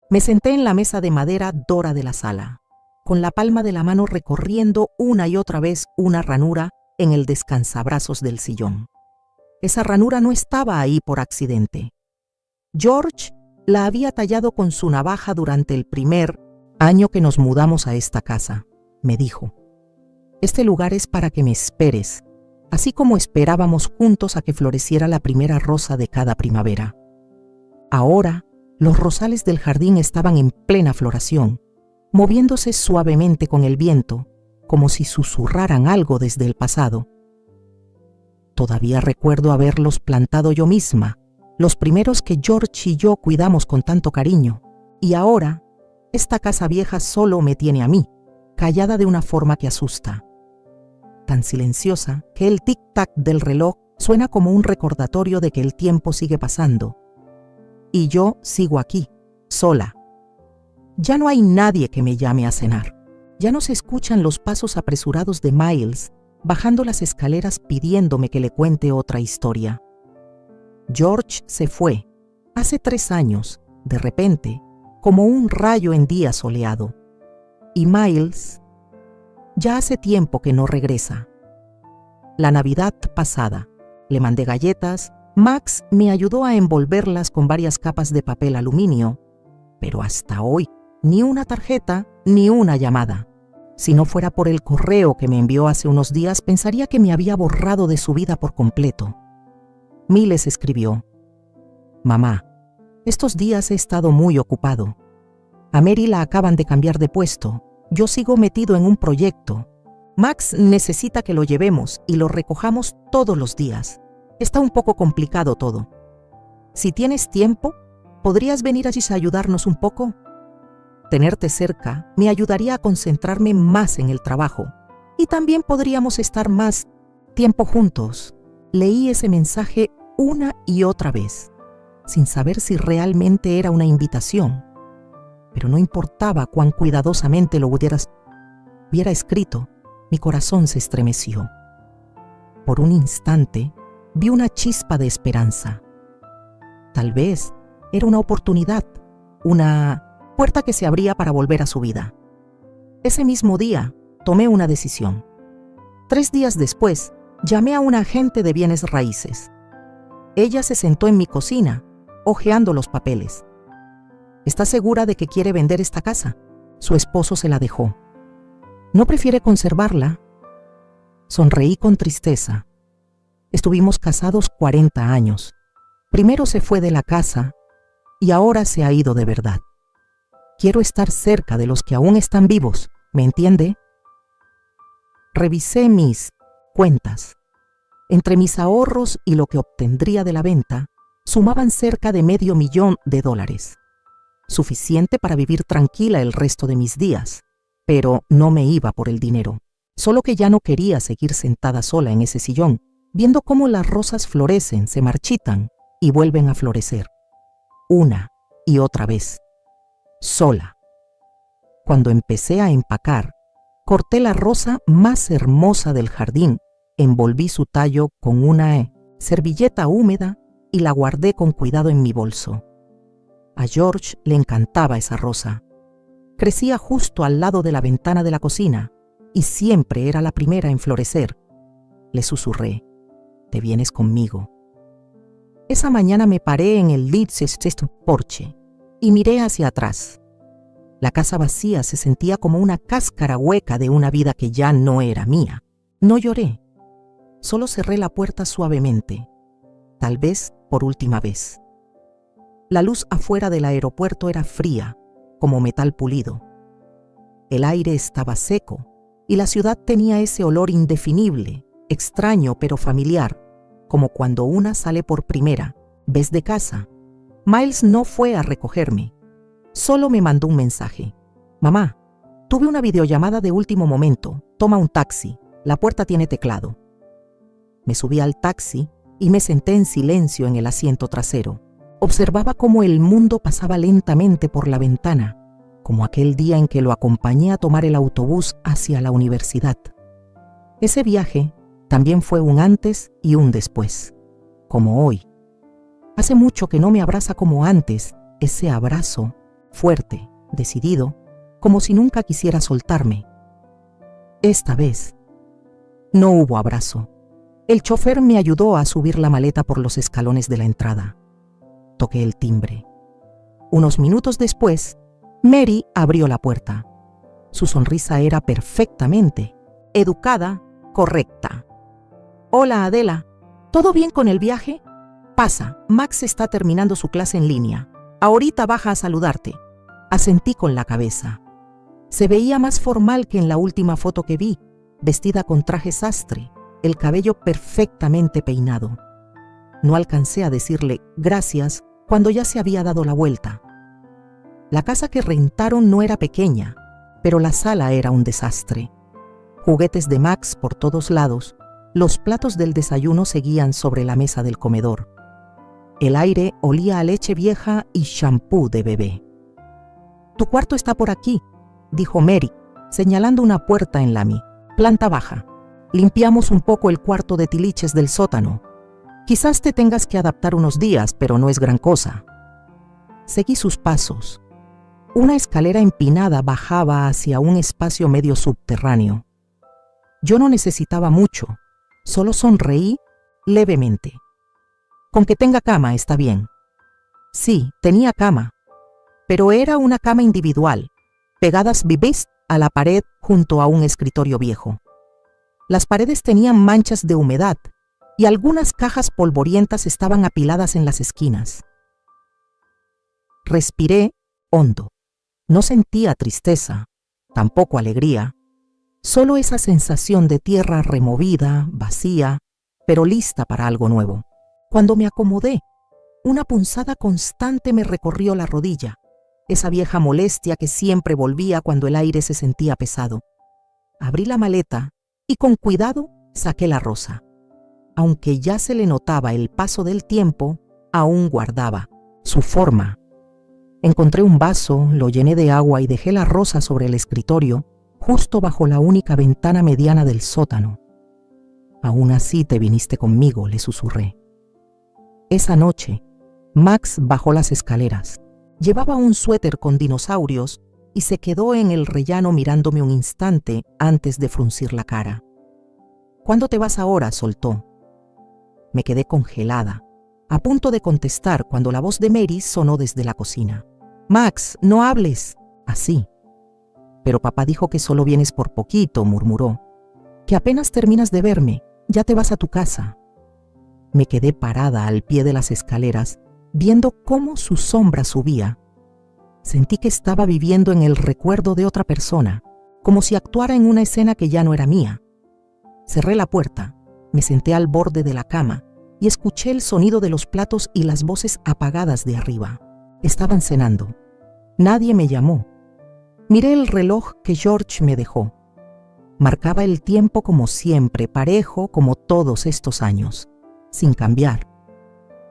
Me senté en la mesa de madera dora de la sala, con la palma de la mano recorriendo una y otra vez una ranura en el descansabrazos del sillón. Esa ranura no estaba ahí por accidente. George la había tallado con su navaja durante el primer año que nos mudamos a esta casa. Me dijo: este lugar es para que me esperes, así como esperábamos juntos a que floreciera la primera rosa de cada primavera. Ahora, los rosales del jardín estaban en plena floración, moviéndose suavemente con el viento, como si susurraran algo desde el pasado. Todavía recuerdo haberlos plantado yo misma, los primeros que George y yo cuidamos con tanto cariño, y ahora, esta casa vieja solo me tiene a mí, callada de una forma que asusta. Tan silenciosa que el tic-tac del reloj suena como un recordatorio de que el tiempo sigue pasando. Y yo sigo aquí, sola. Ya no hay nadie que me llame a cenar. Ya no se escuchan los pasos apresurados de Miles bajando las escaleras pidiéndome que le cuente otra historia. George se fue, hace 3 años, de repente, como un rayo en día soleado. Y Miles, ya hace tiempo que no regresa. La Navidad pasada, le mandé galletas, Max me ayudó a envolverlas con varias capas de papel aluminio, pero hasta hoy, ni una tarjeta, ni una llamada. Si no fuera por el correo que me envió hace unos días, pensaría que me había borrado de su vida por completo. Miles escribió: mamá, estos días he estado muy ocupado. A Mary la acaban de cambiar de puesto. Yo sigo metido en un proyecto. Max necesita que lo llevemos y lo recojamos todos los días. Está un poco complicado todo. Si tienes tiempo, ¿podrías venir allí a ayudarnos un poco? Tenerte cerca me ayudaría a concentrarme más en el trabajo y también podríamos estar más tiempo juntos. Leí ese mensaje una y otra vez, sin saber si realmente era una invitación, pero no importaba cuán cuidadosamente lo hubiera escrito, mi corazón se estremeció. Por un instante, vi una chispa de esperanza. Tal vez era una oportunidad, una puerta que se abría para volver a su vida. Ese mismo día, tomé una decisión. 3 días después, llamé a una agente de bienes raíces. Ella se sentó en mi cocina, hojeando los papeles. ¿Está segura de que quiere vender esta casa? Su esposo se la dejó. ¿No prefiere conservarla? Sonreí con tristeza. Estuvimos casados 40 años. Primero se fue de la casa y ahora se ha ido de verdad. Quiero estar cerca de los que aún están vivos, ¿me entiende? Revisé mis cuentas. Entre mis ahorros y lo que obtendría de la venta, sumaban cerca de $500,000, suficiente para vivir tranquila el resto de mis días, pero no me iba por el dinero, solo que ya no quería seguir sentada sola en ese sillón, viendo cómo las rosas florecen, se marchitan y vuelven a florecer, una y otra vez, sola. Cuando empecé a empacar, corté la rosa más hermosa del jardín, envolví su tallo con una servilleta húmeda y la guardé con cuidado en mi bolso. A George le encantaba esa rosa. Crecía justo al lado de la ventana de la cocina y siempre era la primera en florecer. Le susurré: «Te vienes conmigo». Esa mañana me paré en el porche y miré hacia atrás. La casa vacía se sentía como una cáscara hueca de una vida que ya no era mía. No lloré. Solo cerré la puerta suavemente, tal vez por última vez. La luz afuera del aeropuerto era fría, como metal pulido. El aire estaba seco y la ciudad tenía ese olor indefinible, extraño pero familiar, como cuando una sale por primera vez de casa. Miles no fue a recogerme, solo me mandó un mensaje: «Mamá, tuve una videollamada de último momento, toma un taxi, la puerta tiene teclado». Me subí al taxi y me senté en silencio en el asiento trasero. Observaba cómo el mundo pasaba lentamente por la ventana, como aquel día en que lo acompañé a tomar el autobús hacia la universidad. Ese viaje también fue un antes y un después, como hoy. Hace mucho que no me abraza como antes, ese abrazo fuerte, decidido, como si nunca quisiera soltarme. Esta vez no hubo abrazo. El chofer me ayudó a subir la maleta por los escalones de la entrada. Toqué el timbre. Unos minutos después, Mary abrió la puerta. Su sonrisa era perfectamente educada, correcta. «Hola, Adela. ¿Todo bien con el viaje? Pasa, Max está terminando su clase en línea. Ahorita baja a saludarte». Asentí con la cabeza. Se veía más formal que en la última foto que vi, vestida con traje sastre, el cabello perfectamente peinado. No alcancé a decirle gracias cuando ya se había dado la vuelta. La casa que rentaron no era pequeña, pero la sala era un desastre. Juguetes de Max por todos lados, los platos del desayuno seguían sobre la mesa del comedor. El aire olía a leche vieja y shampoo de bebé. «Tu cuarto está por aquí», dijo Mary, señalando una puerta en la planta baja. «Limpiamos un poco el cuarto de tiliches del sótano. Quizás te tengas que adaptar unos días, pero no es gran cosa». Seguí sus pasos. Una escalera empinada bajaba hacia un espacio medio subterráneo. Yo no necesitaba mucho, solo sonreí levemente. «Con que tenga cama está bien». Sí, tenía cama, pero era una cama individual, pegadas vivís a la pared junto a un escritorio viejo. Las paredes tenían manchas de humedad y algunas cajas polvorientas estaban apiladas en las esquinas. Respiré hondo. No sentía tristeza, tampoco alegría, solo esa sensación de tierra removida, vacía, pero lista para algo nuevo. Cuando me acomodé, una punzada constante me recorrió la rodilla, esa vieja molestia que siempre volvía cuando el aire se sentía pesado. Abrí la maleta y con cuidado saqué la rosa. Aunque ya se le notaba el paso del tiempo, aún guardaba su forma. Encontré un vaso, lo llené de agua y dejé la rosa sobre el escritorio, justo bajo la única ventana mediana del sótano. «Aún así te viniste conmigo», le susurré. Esa noche, Max bajó las escaleras. Llevaba un suéter con dinosaurios y se quedó en el rellano mirándome un instante antes de fruncir la cara. «¿Cuándo te vas ahora?», soltó. Me quedé congelada, a punto de contestar cuando la voz de Mary sonó desde la cocina. «Max, no hables así». «Pero papá dijo que solo vienes por poquito», murmuró. «Que apenas terminas de verme, ya te vas a tu casa». Me quedé parada al pie de las escaleras, viendo cómo su sombra subía. Sentí que estaba viviendo en el recuerdo de otra persona, como si actuara en una escena que ya no era mía. Cerré la puerta, me senté al borde de la cama y escuché el sonido de los platos y las voces apagadas de arriba. Estaban cenando. Nadie me llamó. Miré el reloj que George me dejó. Marcaba el tiempo como siempre, parejo como todos estos años, sin cambiar.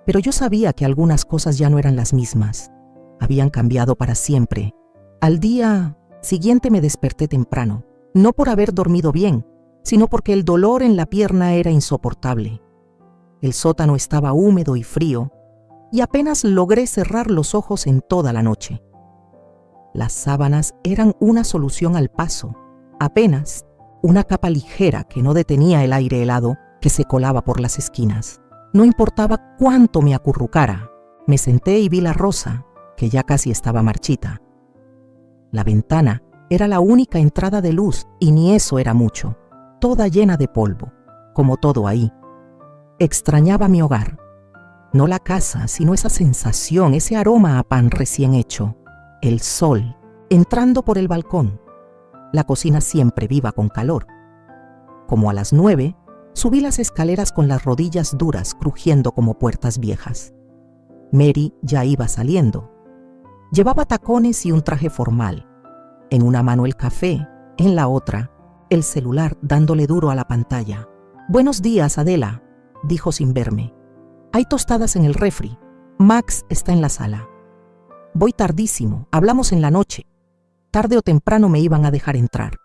Pero yo sabía que algunas cosas ya no eran las mismas. Habían cambiado para siempre. Al día siguiente me desperté temprano, no por haber dormido bien, sino porque el dolor en la pierna era insoportable. El sótano estaba húmedo y frío, y apenas logré cerrar los ojos en toda la noche. Las sábanas eran una solución al paso, apenas una capa ligera que no detenía el aire helado que se colaba por las esquinas. No importaba cuánto me acurrucara, me senté y vi la rosa, que ya casi estaba marchita. La ventana era la única entrada de luz y ni eso era mucho, toda llena de polvo, como todo ahí. Extrañaba mi hogar, no la casa, sino esa sensación, ese aroma a pan recién hecho, el sol entrando por el balcón, la cocina siempre viva con calor. Como a las 9, subí las escaleras con las rodillas duras crujiendo como puertas viejas. Mary ya iba saliendo. Llevaba tacones y un traje formal. En una mano el café, en la otra, el celular dándole duro a la pantalla. «Buenos días, Adela», dijo sin verme. «Hay tostadas en el refri. Max está en la sala». «Voy tardísimo, hablamos en la noche. Tarde o temprano me iban a dejar entrar».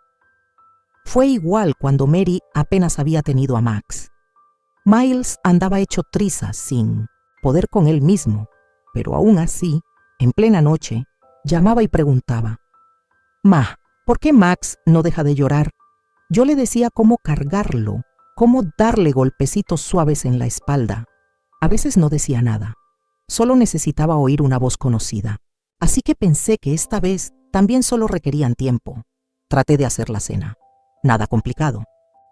Fue igual cuando Mary apenas había tenido a Max. Miles andaba hecho trizas sin poder con él mismo, pero aún así, en plena noche, Llamaba y preguntaba: «Ma, ¿por qué Max no deja de llorar?». Yo le decía cómo cargarlo, cómo darle golpecitos suaves en la espalda. A veces no decía nada. Solo necesitaba oír una voz conocida. Así que pensé que esta vez también solo requerían tiempo. Traté de hacer la cena. Nada complicado.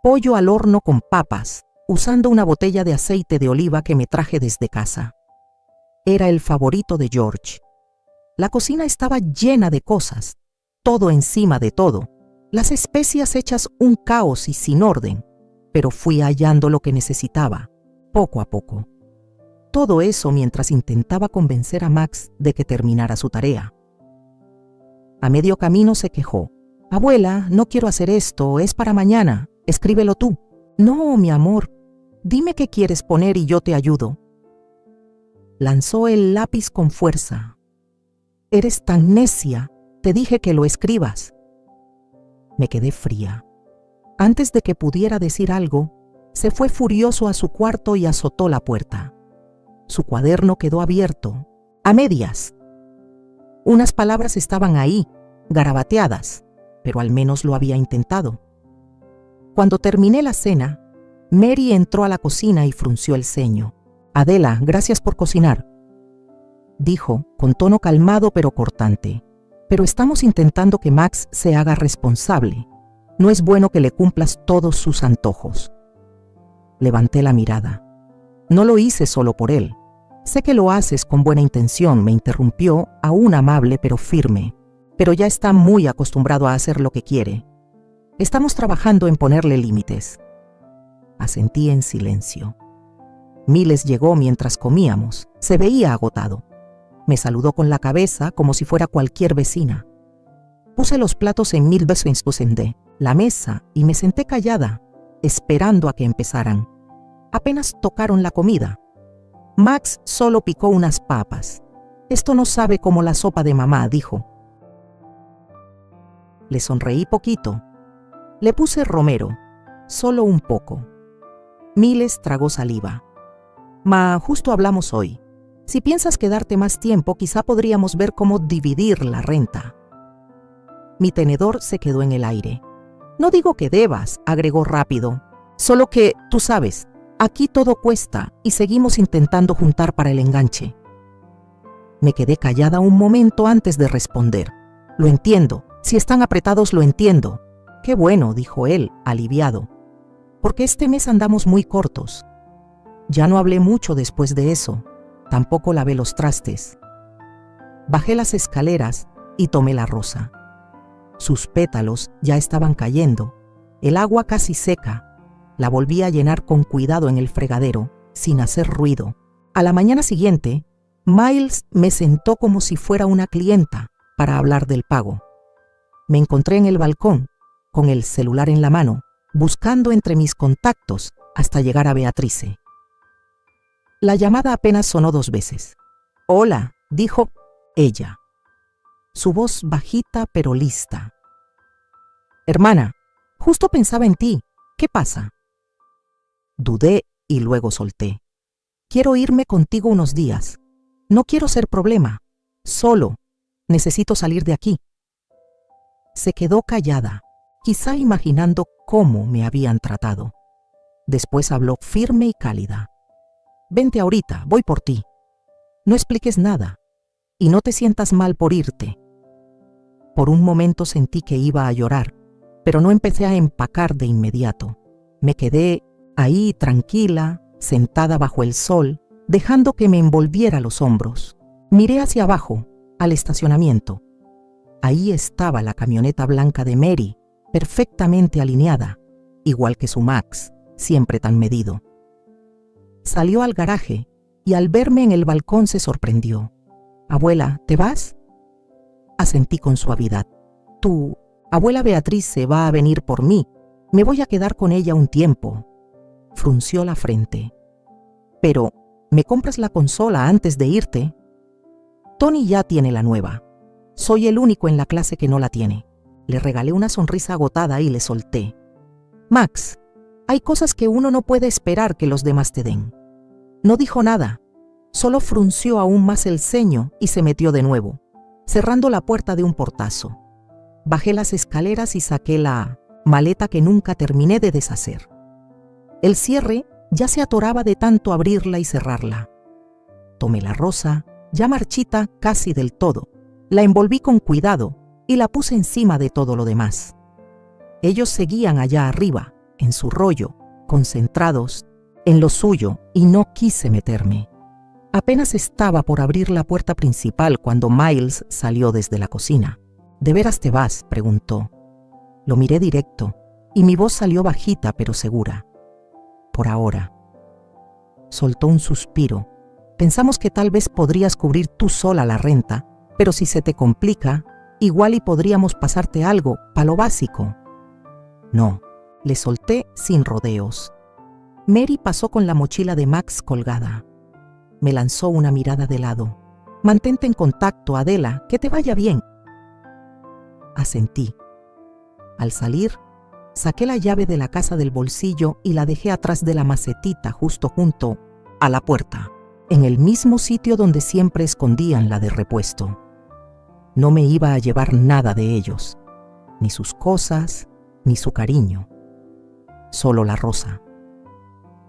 Pollo al horno con papas, usando una botella de aceite de oliva que me traje desde casa. Era el favorito de George. La cocina estaba llena de cosas, todo encima de todo, las especias hechas un caos y sin orden, pero fui hallando lo que necesitaba, poco a poco. Todo eso mientras intentaba convencer a Max de que terminara su tarea. A medio camino se quejó: «Abuela, no quiero hacer esto, es para mañana, escríbelo tú». «No, mi amor, dime qué quieres poner y yo te ayudo». Lanzó el lápiz con fuerza. «Eres tan necia, te dije que lo escribas». Me quedé fría. Antes de que pudiera decir algo, se fue furioso a su cuarto y azotó la puerta. Su cuaderno quedó abierto, a medias. Unas palabras estaban ahí, garabateadas, pero al menos lo había intentado. Cuando terminé la cena, Mary entró a la cocina y frunció el ceño. «Adela, gracias por cocinar», dijo con tono calmado pero cortante. «Pero estamos intentando que Max se haga responsable. No es bueno que le cumplas todos sus antojos». Levanté la mirada. «No lo hice solo por él. Sé que lo haces con buena intención», me interrumpió, aún amable pero firme. «Pero ya está muy acostumbrado a hacer lo que quiere. Estamos trabajando en ponerle límites». Asentí en silencio. Miles llegó mientras comíamos. Se veía agotado. Me saludó con la cabeza como si fuera cualquier vecina. Puse los platos en la mesa y me senté callada, esperando a que empezaran. Apenas tocaron la comida. Max solo picó unas papas. «Esto no sabe como la sopa de mamá», dijo. Le sonreí poquito. Le puse romero, solo un poco. Miles tragó saliva. «Ma, justo hablamos hoy. Si piensas quedarte más tiempo, quizá podríamos ver cómo dividir la renta». Mi tenedor se quedó en el aire. «No digo que debas», agregó rápido. «Solo que, tú sabes, aquí todo cuesta y seguimos intentando juntar para el enganche». Me quedé callada un momento antes de responder. «Lo entiendo. Si están apretados, lo entiendo». «Qué bueno», dijo él, aliviado. «Porque este mes andamos muy cortos». Ya no hablé mucho después de eso. Tampoco lavé los trastes. Bajé las escaleras y tomé la rosa. Sus pétalos ya estaban cayendo, el agua casi seca. La volví a llenar con cuidado en el fregadero, sin hacer ruido. A la mañana siguiente, Miles me sentó como si fuera una clienta para hablar del pago. Me encontré en el balcón, con el celular en la mano, buscando entre mis contactos hasta llegar a Beatrice. La llamada apenas sonó 2 veces. «Hola», dijo ella. Su voz bajita pero lista. «Hermana, justo pensaba en ti. ¿Qué pasa?». Dudé y luego solté. «Quiero irme contigo unos días. No quiero ser problema. Solo. Necesito salir de aquí». Se quedó callada, quizá imaginando cómo me habían tratado. Después habló firme y cálida. «Vente ahorita, voy por ti. No expliques nada y no te sientas mal por irte». Por un momento sentí que iba a llorar, pero no empecé a empacar de inmediato. Me quedé ahí tranquila, sentada bajo el sol, dejando que me envolviera los hombros. Miré hacia abajo, al estacionamiento. Ahí estaba la camioneta blanca de Mary, perfectamente alineada, igual que su Max, siempre tan medido. Salió al garaje y al verme en el balcón se sorprendió. «Abuela, ¿te vas?». Asentí con suavidad. «Tu abuela Beatrice va a venir por mí. Me voy a quedar con ella un tiempo». Frunció la frente. «Pero, ¿me compras la consola antes de irte?». «Tony ya tiene la nueva. Soy el único en la clase que no la tiene». Le regalé una sonrisa agotada y le solté. «Max, hay cosas que uno no puede esperar que los demás te den». No dijo nada, solo frunció aún más el ceño y se metió de nuevo. cerrando la puerta de un portazo. Bajé las escaleras y saqué la maleta que nunca terminé de deshacer. El cierre ya se atoraba de tanto abrirla y cerrarla. Tomé la rosa, ya marchita casi del todo, la envolví con cuidado y la puse encima de todo lo demás. Ellos seguían allá arriba, en su rollo, concentrados en lo suyo, y no quise meterme. Apenas estaba por abrir la puerta principal cuando Miles salió desde la cocina. ¿De veras te vas?, preguntó. Lo miré directo y mi voz salió bajita pero segura. Por ahora. Soltó un suspiro. Pensamos que tal vez podrías cubrir tú sola la renta, pero si se te complica, igual y podríamos pasarte algo, pa' lo básico. No, le solté sin rodeos. Mary pasó con la mochila de Max colgada. Me lanzó una mirada de lado. Mantente en contacto, Adela, que te vaya bien. Asentí. Al salir, saqué la llave de la casa del bolsillo y la dejé atrás de la macetita justo junto a la puerta, en el mismo sitio donde siempre escondían la de repuesto. No me iba a llevar nada de ellos, ni sus cosas, ni su cariño. Solo la rosa.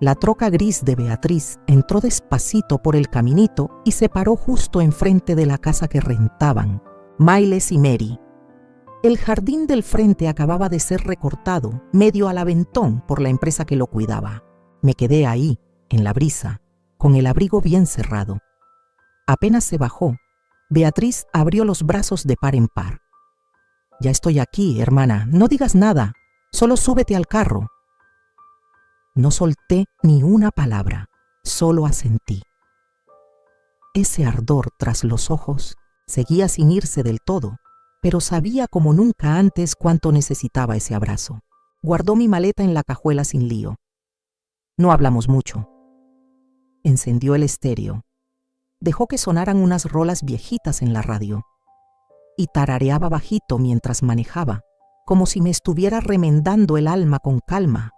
La troca gris de Beatriz entró despacito por el caminito y se paró justo enfrente de la casa que rentaban, Miles y Mary. El jardín del frente acababa de ser recortado, medio al aventón por la empresa que lo cuidaba. Me quedé ahí, en la brisa, con el abrigo bien cerrado. Apenas se bajó, Beatriz abrió los brazos de par en par. Ya estoy aquí, hermana, no digas nada, solo súbete al carro. No solté ni una palabra, solo asentí. Ese ardor tras los ojos seguía sin irse del todo, pero sabía como nunca antes cuánto necesitaba ese abrazo. Guardó mi maleta en la cajuela sin lío. No hablamos mucho. Encendió el estéreo. Dejó que sonaran unas rolas viejitas en la radio. Y tarareaba bajito mientras manejaba, como si me estuviera remendando el alma con calma,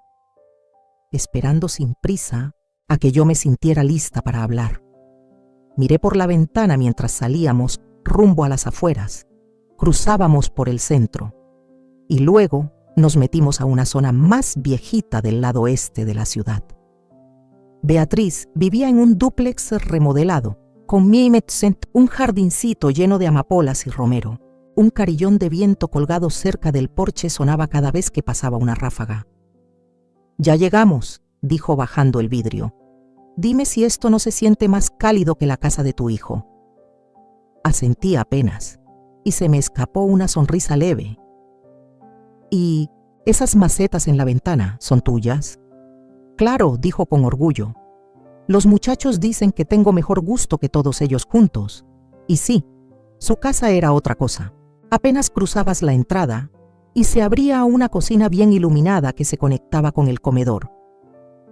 esperando sin prisa a que yo me sintiera lista para hablar. Miré por la ventana mientras salíamos rumbo a las afueras. Cruzábamos por el centro y luego nos metimos a una zona más viejita del lado este de la ciudad. Beatriz vivía en un dúplex remodelado, con un jardincito lleno de amapolas y romero. Un carillón de viento colgado cerca del porche sonaba cada vez que pasaba una ráfaga. «Ya llegamos», dijo bajando el vidrio. «Dime si esto no se siente más cálido que la casa de tu hijo». Asentí apenas. Y se me escapó una sonrisa leve. «¿Y esas macetas en la ventana son tuyas?» «Claro», dijo con orgullo. «Los muchachos dicen que tengo mejor gusto que todos ellos juntos». Y sí, su casa era otra cosa. Apenas cruzabas la entrada y se abría una cocina bien iluminada que se conectaba con el comedor.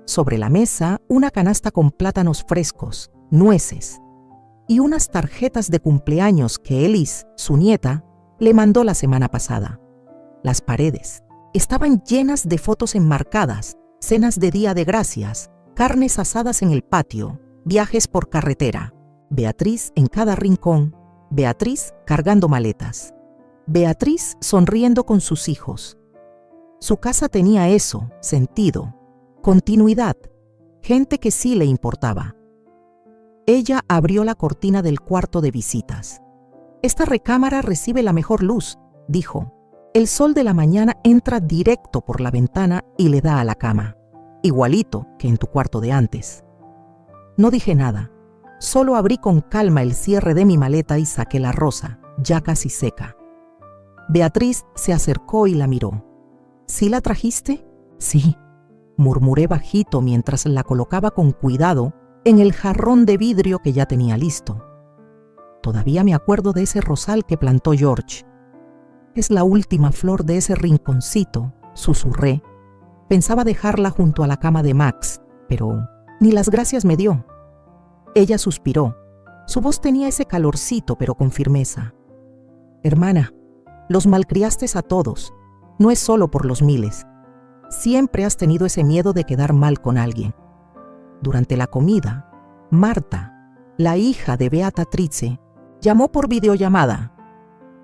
Sobre la mesa, una canasta con plátanos frescos, nueces, y unas tarjetas de cumpleaños que Elise, su nieta, le mandó la semana pasada. Las paredes estaban llenas de fotos enmarcadas, cenas de Día de Gracias, carnes asadas en el patio, viajes por carretera. Beatriz en cada rincón, Beatriz cargando maletas, Beatriz sonriendo con sus hijos. Su casa tenía eso, sentido, continuidad, gente que sí le importaba. Ella abrió la cortina del cuarto de visitas. «Esta recámara recibe la mejor luz», dijo. «El sol de la mañana entra directo por la ventana y le da a la cama, igualito que en tu cuarto de antes». No dije nada, solo abrí con calma el cierre de mi maleta y saqué la rosa, ya casi seca. Beatriz se acercó y la miró. «¿Sí la trajiste?» «Sí», murmuré bajito mientras la colocaba con cuidado en el jarrón de vidrio que ya tenía listo. Todavía me acuerdo de ese rosal que plantó George. «Es la última flor de ese rinconcito», susurré. Pensaba dejarla junto a la cama de Max, pero ni las gracias me dio. Ella suspiró. Su voz tenía ese calorcito, pero con firmeza. «Hermana, los malcriaste a todos. No es solo por los miles. Siempre has tenido ese miedo de quedar mal con alguien». Durante la comida, Marta, la hija de Beatrice, llamó por videollamada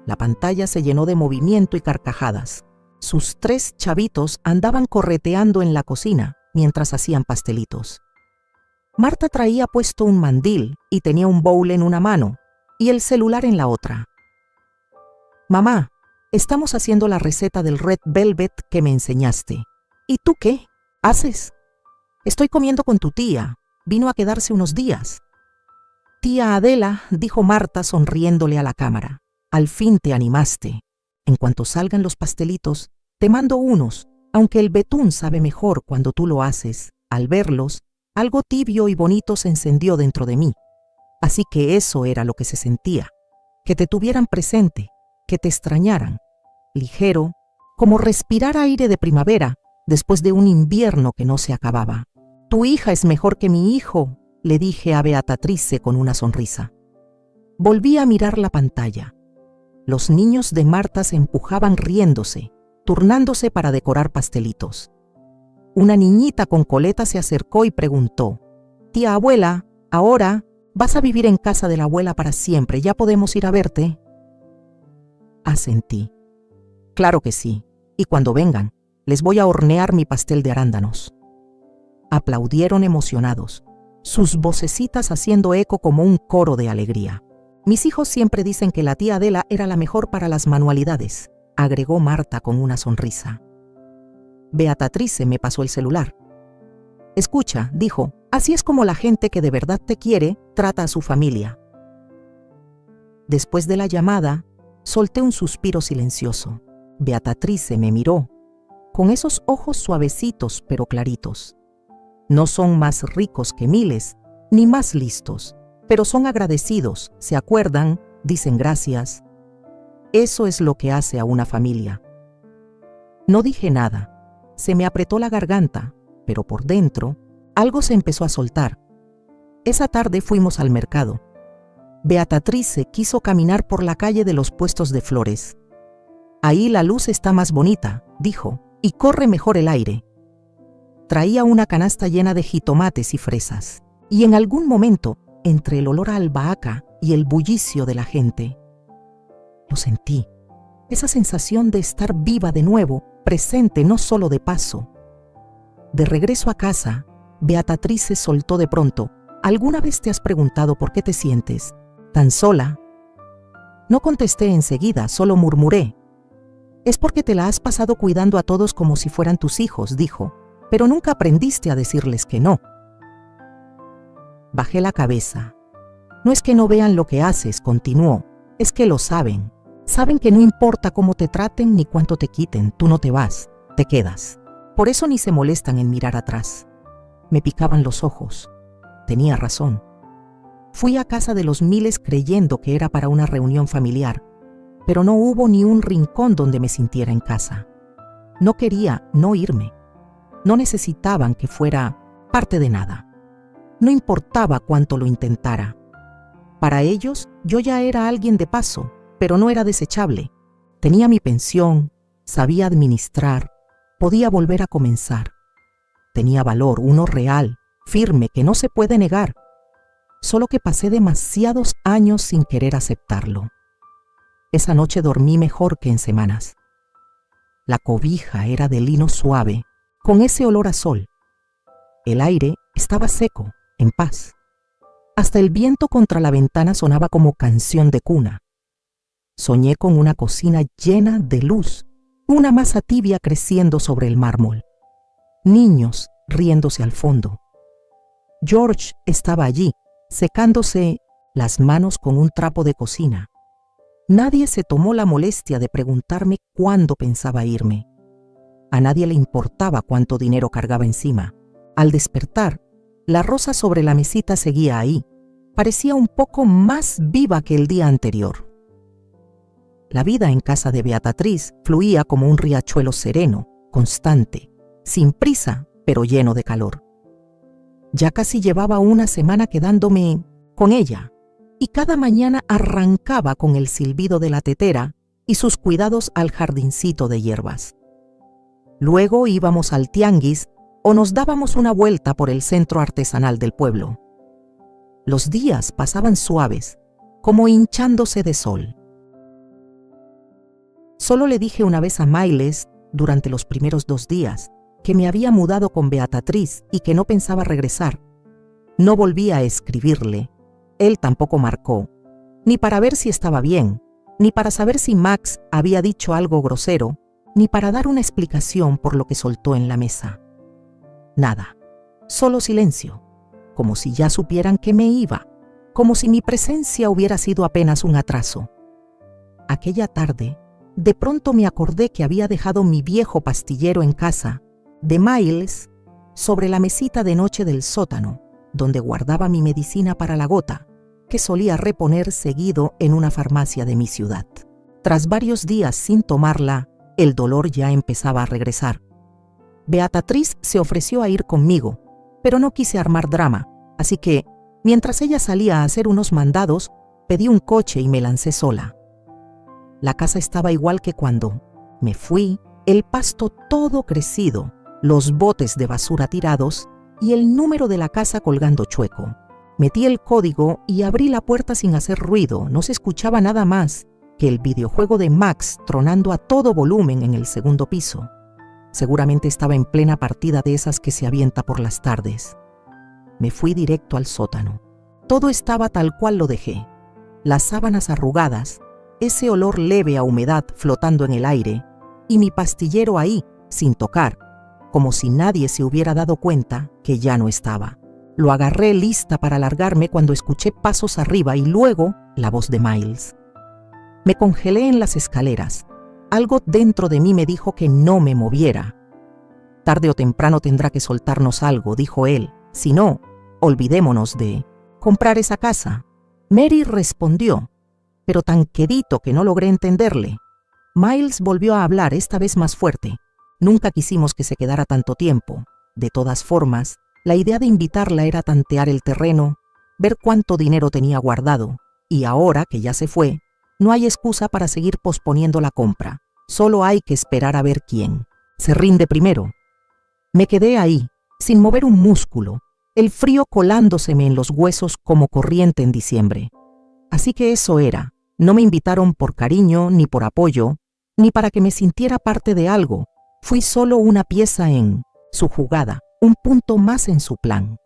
La pantalla se llenó de movimiento y carcajadas. Sus 3 chavitos andaban correteando en la cocina mientras hacían pastelitos. Marta traía puesto un mandil y tenía un bowl en una mano y el celular en la otra. «Mamá, estamos haciendo la receta del Red Velvet que me enseñaste. ¿Y tú qué haces?» «Estoy comiendo con tu tía. Vino a quedarse unos días». «Tía Adela», dijo Marta sonriéndole a la cámara, «al fin te animaste. En cuanto salgan los pastelitos, te mando unos, aunque el betún sabe mejor cuando tú lo haces. Al verlos, algo tibio y bonito se encendió dentro de mí. Así que eso era lo que se sentía, que te tuvieran presente, que te extrañaran, ligero, como respirar aire de primavera después de un invierno que no se acababa. «Tu hija es mejor que mi hijo», le dije a Beatatrice con una sonrisa. Volví a mirar la pantalla. Los niños de Marta se empujaban riéndose, turnándose para decorar pastelitos. Una niñita con coleta se acercó y preguntó: «Tía abuela, ahora vas a vivir en casa de la abuela para siempre, ¿ya podemos ir a verte?» Asentí. «Claro que sí, y cuando vengan, les voy a hornear mi pastel de arándanos». Aplaudieron emocionados, sus vocecitas haciendo eco como un coro de alegría. «Mis hijos siempre dicen que la tía Adela era la mejor para las manualidades», agregó Marta con una sonrisa. Beatatrice me pasó el celular. «Escucha», dijo, «así es como la gente que de verdad te quiere trata a su familia». Después de la llamada, solté un suspiro silencioso. Beatatrice me miró, con esos ojos suavecitos pero claritos. No son más ricos que miles, ni más listos, pero son agradecidos, se acuerdan, dicen gracias. Eso es lo que hace a una familia. No dije nada. Se me apretó la garganta, pero por dentro algo se empezó a soltar. Esa tarde fuimos al mercado. Beatatrice quiso caminar por la calle de los puestos de flores. «Ahí la luz está más bonita», dijo, «y corre mejor el aire». Traía una canasta llena de jitomates y fresas, y en algún momento, entre el olor a albahaca y el bullicio de la gente, lo sentí, esa sensación de estar viva de nuevo, presente, no solo de paso. De regreso a casa, Beatatrice soltó de pronto: «¿Alguna vez te has preguntado por qué te sientes tan sola?» No contesté enseguida, solo murmuré: «Es porque te la has pasado cuidando a todos como si fueran tus hijos», dijo, «pero nunca aprendiste a decirles que no». Bajé la cabeza. «No es que no vean lo que haces», continuó, «es que lo saben. Saben que no importa cómo te traten ni cuánto te quiten, tú no te vas, te quedas. Por eso ni se molestan en mirar atrás». Me picaban los ojos. Tenía razón. Fui a casa de los Miles creyendo que era para una reunión familiar, pero no hubo ni un rincón donde me sintiera en casa. No quería no irme. No necesitaban que fuera parte de nada. No importaba cuánto lo intentara. Para ellos, yo ya era alguien de paso, pero no era desechable. Tenía mi pensión, sabía administrar, podía volver a comenzar. Tenía valor, uno real, firme, que no se puede negar. Solo que pasé demasiados años sin querer aceptarlo. Esa noche dormí mejor que en semanas. La cobija era de lino suave, con ese olor a sol. El aire estaba seco, en paz. Hasta el viento contra la ventana sonaba como canción de cuna. Soñé con una cocina llena de luz, una masa tibia creciendo sobre el mármol. Niños riéndose al fondo. George estaba allí, secándose las manos con un trapo de cocina. Nadie se tomó la molestia de preguntarme cuándo pensaba irme. A nadie le importaba cuánto dinero cargaba encima. Al despertar, la rosa sobre la mesita seguía ahí. Parecía un poco más viva que el día anterior. La vida en casa de Beatatriz fluía como un riachuelo sereno, constante, sin prisa, pero lleno de calor. Ya casi llevaba una semana quedándome con ella, y cada mañana arrancaba con el silbido de la tetera y sus cuidados al jardincito de hierbas. Luego íbamos al tianguis o nos dábamos una vuelta por el centro artesanal del pueblo. Los días pasaban suaves, como hinchándose de sol. Solo le dije una vez a Miles, durante los primeros 2 días, que me había mudado con Beatriz y que no pensaba regresar. No volví a escribirle. Él tampoco marcó, ni para ver si estaba bien, ni para saber si Max había dicho algo grosero, ni para dar una explicación por lo que soltó en la mesa. Nada, solo silencio, como si ya supieran que me iba, como si mi presencia hubiera sido apenas un atraso. Aquella tarde, de pronto me acordé que había dejado mi viejo pastillero en casa, de Miles, sobre la mesita de noche del sótano, donde guardaba mi medicina para la gota, que solía reponer seguido en una farmacia de mi ciudad. Tras varios días sin tomarla, el dolor ya empezaba a regresar. Beatriz se ofreció a ir conmigo, pero no quise armar drama, así que, mientras ella salía a hacer unos mandados, pedí un coche y me lancé sola. La casa estaba igual que cuando me fui, el pasto todo crecido, los botes de basura tirados y el número de la casa colgando chueco. Metí el código y abrí la puerta sin hacer ruido. No se escuchaba nada más que el videojuego de Max tronando a todo volumen en el segundo piso. Seguramente estaba en plena partida de esas que se avienta por las tardes. Me fui directo al sótano. Todo estaba tal cual lo dejé. Las sábanas arrugadas, ese olor leve a humedad flotando en el aire, y mi pastillero ahí, sin tocar, como si nadie se hubiera dado cuenta que ya no estaba. Lo agarré lista para largarme cuando escuché pasos arriba y luego la voz de Miles. Me congelé en las escaleras. Algo dentro de mí me dijo que no me moviera. Tarde o temprano tendrá que soltarnos algo, dijo él. Si no, olvidémonos de comprar esa casa. Mary respondió, pero tan quedito que no logré entenderle. Miles volvió a hablar, esta vez más fuerte. Nunca quisimos que se quedara tanto tiempo. De todas formas, la idea de invitarla era tantear el terreno, ver cuánto dinero tenía guardado, y ahora que ya se fue, no hay excusa para seguir posponiendo la compra. Solo hay que esperar a ver quién se rinde primero. Me quedé ahí, sin mover un músculo, el frío colándoseme en los huesos como corriente en diciembre. Así que eso era. No me invitaron por cariño, ni por apoyo, ni para que me sintiera parte de algo. Fui solo una pieza en su jugada, un punto más en su plan.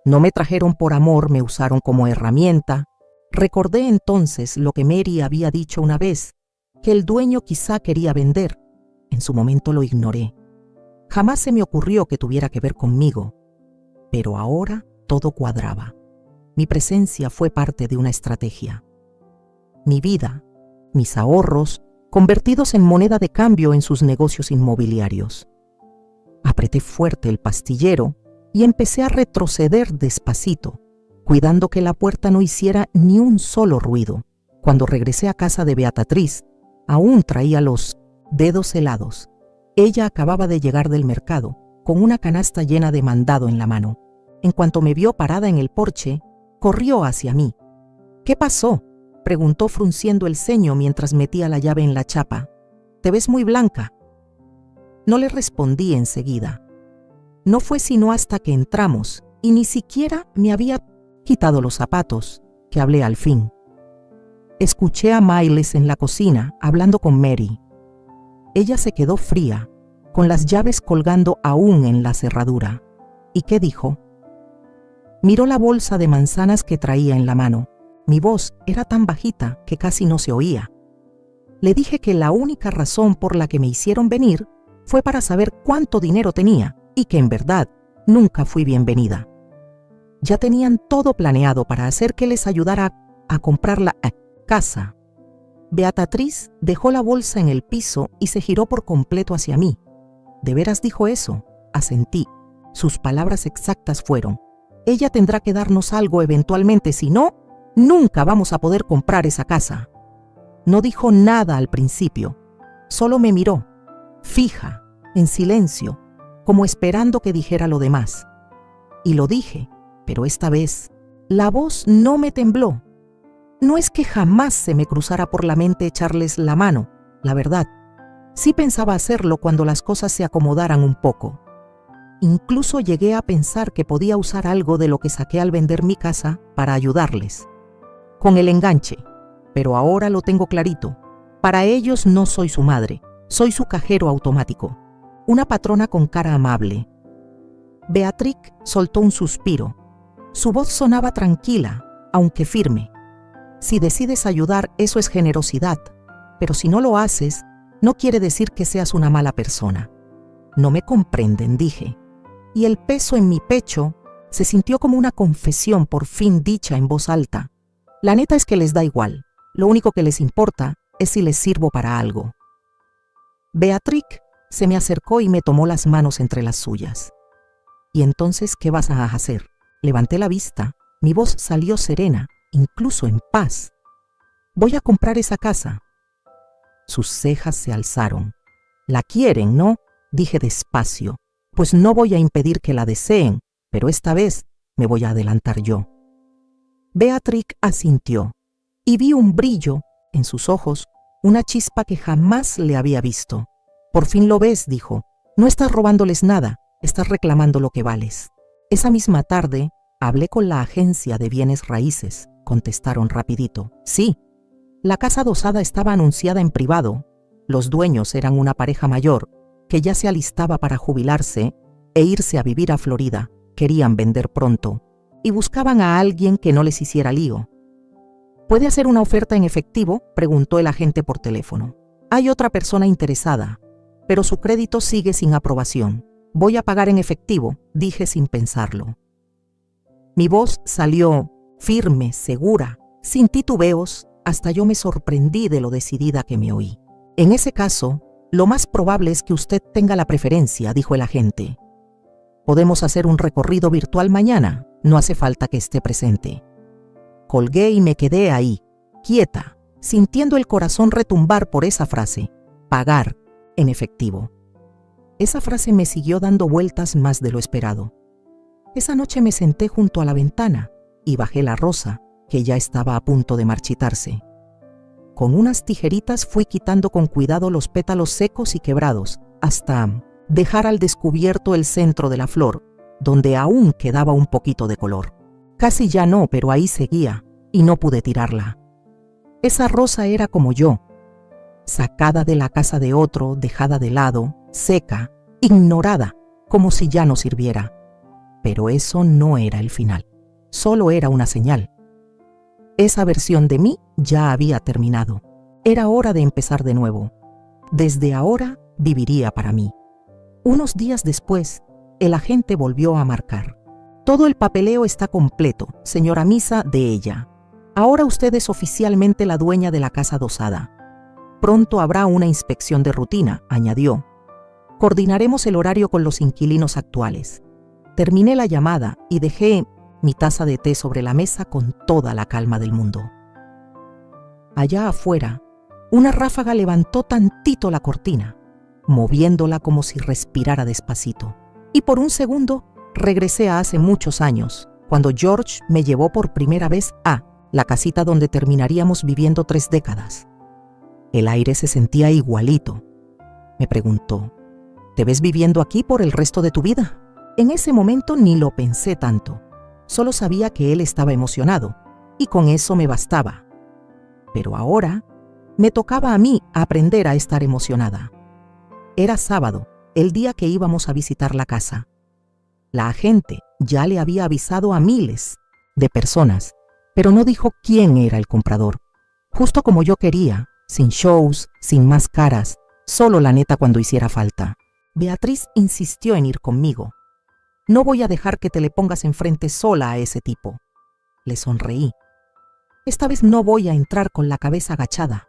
No me trajeron por amor, me usaron como herramienta. Recordé entonces lo que Mary había dicho una vez, que el dueño quizá quería vender. En su momento lo ignoré. Jamás se me ocurrió que tuviera que ver conmigo. Pero ahora todo cuadraba. Mi presencia fue parte de una estrategia. Mi vida, mis ahorros, convertidos en moneda de cambio en sus negocios inmobiliarios. Apreté fuerte el pastillero y empecé a retroceder despacito, cuidando que la puerta no hiciera ni un solo ruido. Cuando regresé a casa de Beatriz, aún traía los dedos helados. Ella acababa de llegar del mercado, con una canasta llena de mandado en la mano. En cuanto me vio parada en el porche, corrió hacia mí. «¿Qué pasó?», preguntó frunciendo el ceño mientras metía la llave en la chapa. «Te ves muy blanca». No le respondí enseguida. No fue sino hasta que entramos, y ni siquiera me había quitado los zapatos, que hablé al fin. Escuché a Miles en la cocina, hablando con Mary. Ella se quedó fría, con las llaves colgando aún en la cerradura. ¿Y qué dijo? Miró la bolsa de manzanas que traía en la mano. Mi voz era tan bajita que casi no se oía. Le dije que la única razón por la que me hicieron venir fue para saber cuánto dinero tenía y que en verdad nunca fui bienvenida. Ya tenían todo planeado para hacer que les ayudara a comprar la casa. Beatriz dejó la bolsa en el piso y se giró por completo hacia mí. ¿De veras dijo eso? Asentí. Sus palabras exactas fueron: ella tendrá que darnos algo eventualmente, si no, nunca vamos a poder comprar esa casa. No dijo nada al principio, solo me miró, fija, en silencio, como esperando que dijera lo demás. Y lo dije, pero esta vez la voz no me tembló. No es que jamás se me cruzara por la mente echarles la mano, la verdad. Sí pensaba hacerlo cuando las cosas se acomodaran un poco. Incluso llegué a pensar que podía usar algo de lo que saqué al vender mi casa para ayudarles. Con el enganche, pero ahora lo tengo clarito. Para ellos no soy su madre, soy su cajero automático, una patrona con cara amable. Beatriz soltó un suspiro. Su voz sonaba tranquila, aunque firme. Si decides ayudar, eso es generosidad, pero si no lo haces, no quiere decir que seas una mala persona. No me comprenden, dije, y el peso en mi pecho se sintió como una confesión por fin dicha en voz alta. La neta es que les da igual, lo único que les importa es si les sirvo para algo. Beatriz se me acercó y me tomó las manos entre las suyas. ¿Y entonces qué vas a hacer? Levanté la vista, mi voz salió serena, incluso en paz. Voy a comprar esa casa. Sus cejas se alzaron. ¿La quieren, no? Dije despacio, pues no voy a impedir que la deseen, pero esta vez me voy a adelantar yo. Beatriz asintió, y vi un brillo en sus ojos, una chispa que jamás le había visto. Por fin lo ves, dijo. No estás robándoles nada, estás reclamando lo que vales. Esa misma tarde hablé con la agencia de bienes raíces, contestaron rapidito. Sí, la casa adosada estaba anunciada en privado. Los dueños eran una pareja mayor que ya se alistaba para jubilarse e irse a vivir a Florida. Querían vender pronto y buscaban a alguien que no les hiciera lío. ¿Puede hacer una oferta en efectivo?, preguntó el agente por teléfono. Hay otra persona interesada, pero su crédito sigue sin aprobación. Voy a pagar en efectivo, dije sin pensarlo. Mi voz salió firme, segura, sin titubeos, hasta yo me sorprendí de lo decidida que me oí. En ese caso, lo más probable es que usted tenga la preferencia, dijo el agente. Podemos hacer un recorrido virtual mañana, no hace falta que esté presente. Colgué y me quedé ahí, quieta, sintiendo el corazón retumbar por esa frase, pagar en efectivo. Esa frase me siguió dando vueltas más de lo esperado. Esa noche me senté junto a la ventana y bajé la rosa, que ya estaba a punto de marchitarse. Con unas tijeritas fui quitando con cuidado los pétalos secos y quebrados, hasta dejar al descubierto el centro de la flor, donde aún quedaba un poquito de color. Casi ya no, pero ahí seguía, y no pude tirarla. Esa rosa era como yo, sacada de la casa de otro, dejada de lado, seca, ignorada, como si ya no sirviera. Pero eso no era el final, solo era una señal. Esa versión de mí ya había terminado. Era hora de empezar de nuevo. Desde ahora viviría para mí. Unos días después, el agente volvió a marcar. Todo el papeleo está completo, señora Misa, de ella. Ahora usted es oficialmente la dueña de la casa adosada. Pronto habrá una inspección de rutina, añadió. Coordinaremos el horario con los inquilinos actuales. Terminé la llamada y dejé mi taza de té sobre la mesa con toda la calma del mundo. Allá afuera, una ráfaga levantó tantito la cortina, moviéndola como si respirara despacito. Y por un segundo regresé a hace muchos años, cuando George me llevó por primera vez a la casita donde terminaríamos viviendo 3 décadas. El aire se sentía igualito. Me preguntó, ¿te ves viviendo aquí por el resto de tu vida? En ese momento ni lo pensé tanto. Solo sabía que él estaba emocionado, y con eso me bastaba. Pero ahora me tocaba a mí aprender a estar emocionada. Era sábado, el día que íbamos a visitar la casa. La agente ya le había avisado a miles de personas, pero no dijo quién era el comprador. Justo como yo quería, sin shows, sin más caras, solo la neta cuando hiciera falta. Beatriz insistió en ir conmigo. No voy a dejar que te le pongas enfrente sola a ese tipo. Le sonreí. Esta vez no voy a entrar con la cabeza agachada.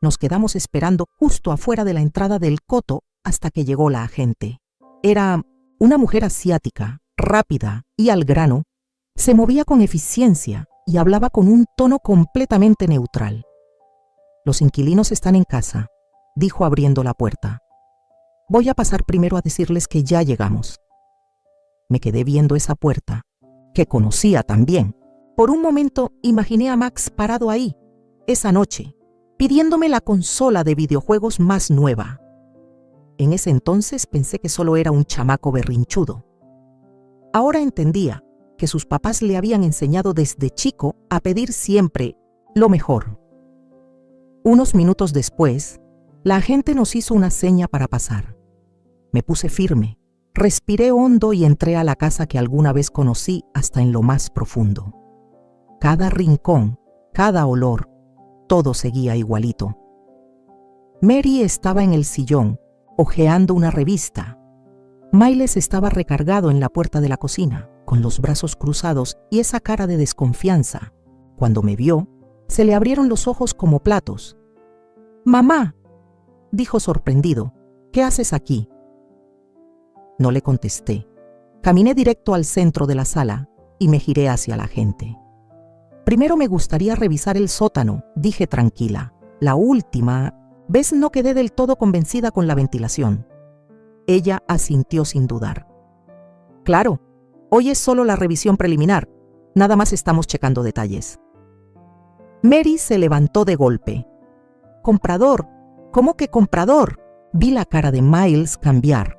Nos quedamos esperando justo afuera de la entrada del coto hasta que llegó la agente. Era una mujer asiática, rápida y al grano. Se movía con eficiencia y hablaba con un tono completamente neutral. Los inquilinos están en casa, dijo abriendo la puerta. Voy a pasar primero a decirles que ya llegamos. Me quedé viendo esa puerta, que conocía también. Por un momento imaginé a Max parado ahí, esa noche, pidiéndome la consola de videojuegos más nueva. En ese entonces pensé que solo era un chamaco berrinchudo. Ahora entendía que sus papás le habían enseñado desde chico a pedir siempre lo mejor. Unos minutos después, la agente nos hizo una seña para pasar. Me puse firme, respiré hondo y entré a la casa que alguna vez conocí hasta en lo más profundo. Cada rincón, cada olor, todo seguía igualito. Mary estaba en el sillón, hojeando una revista. Miles estaba recargado en la puerta de la cocina, con los brazos cruzados y esa cara de desconfianza. Cuando me vio, se le abrieron los ojos como platos. «Mamá», dijo sorprendido, «¿qué haces aquí?» No le contesté. Caminé directo al centro de la sala y me giré hacia la gente. «Primero me gustaría revisar el sótano», dije tranquila. «La última vez no quedé del todo convencida con la ventilación». Ella asintió sin dudar. «Claro, hoy es solo la revisión preliminar. Nada más estamos checando detalles». Mary se levantó de golpe. «¿Comprador? ¿Cómo que comprador?» Vi la cara de Miles cambiar.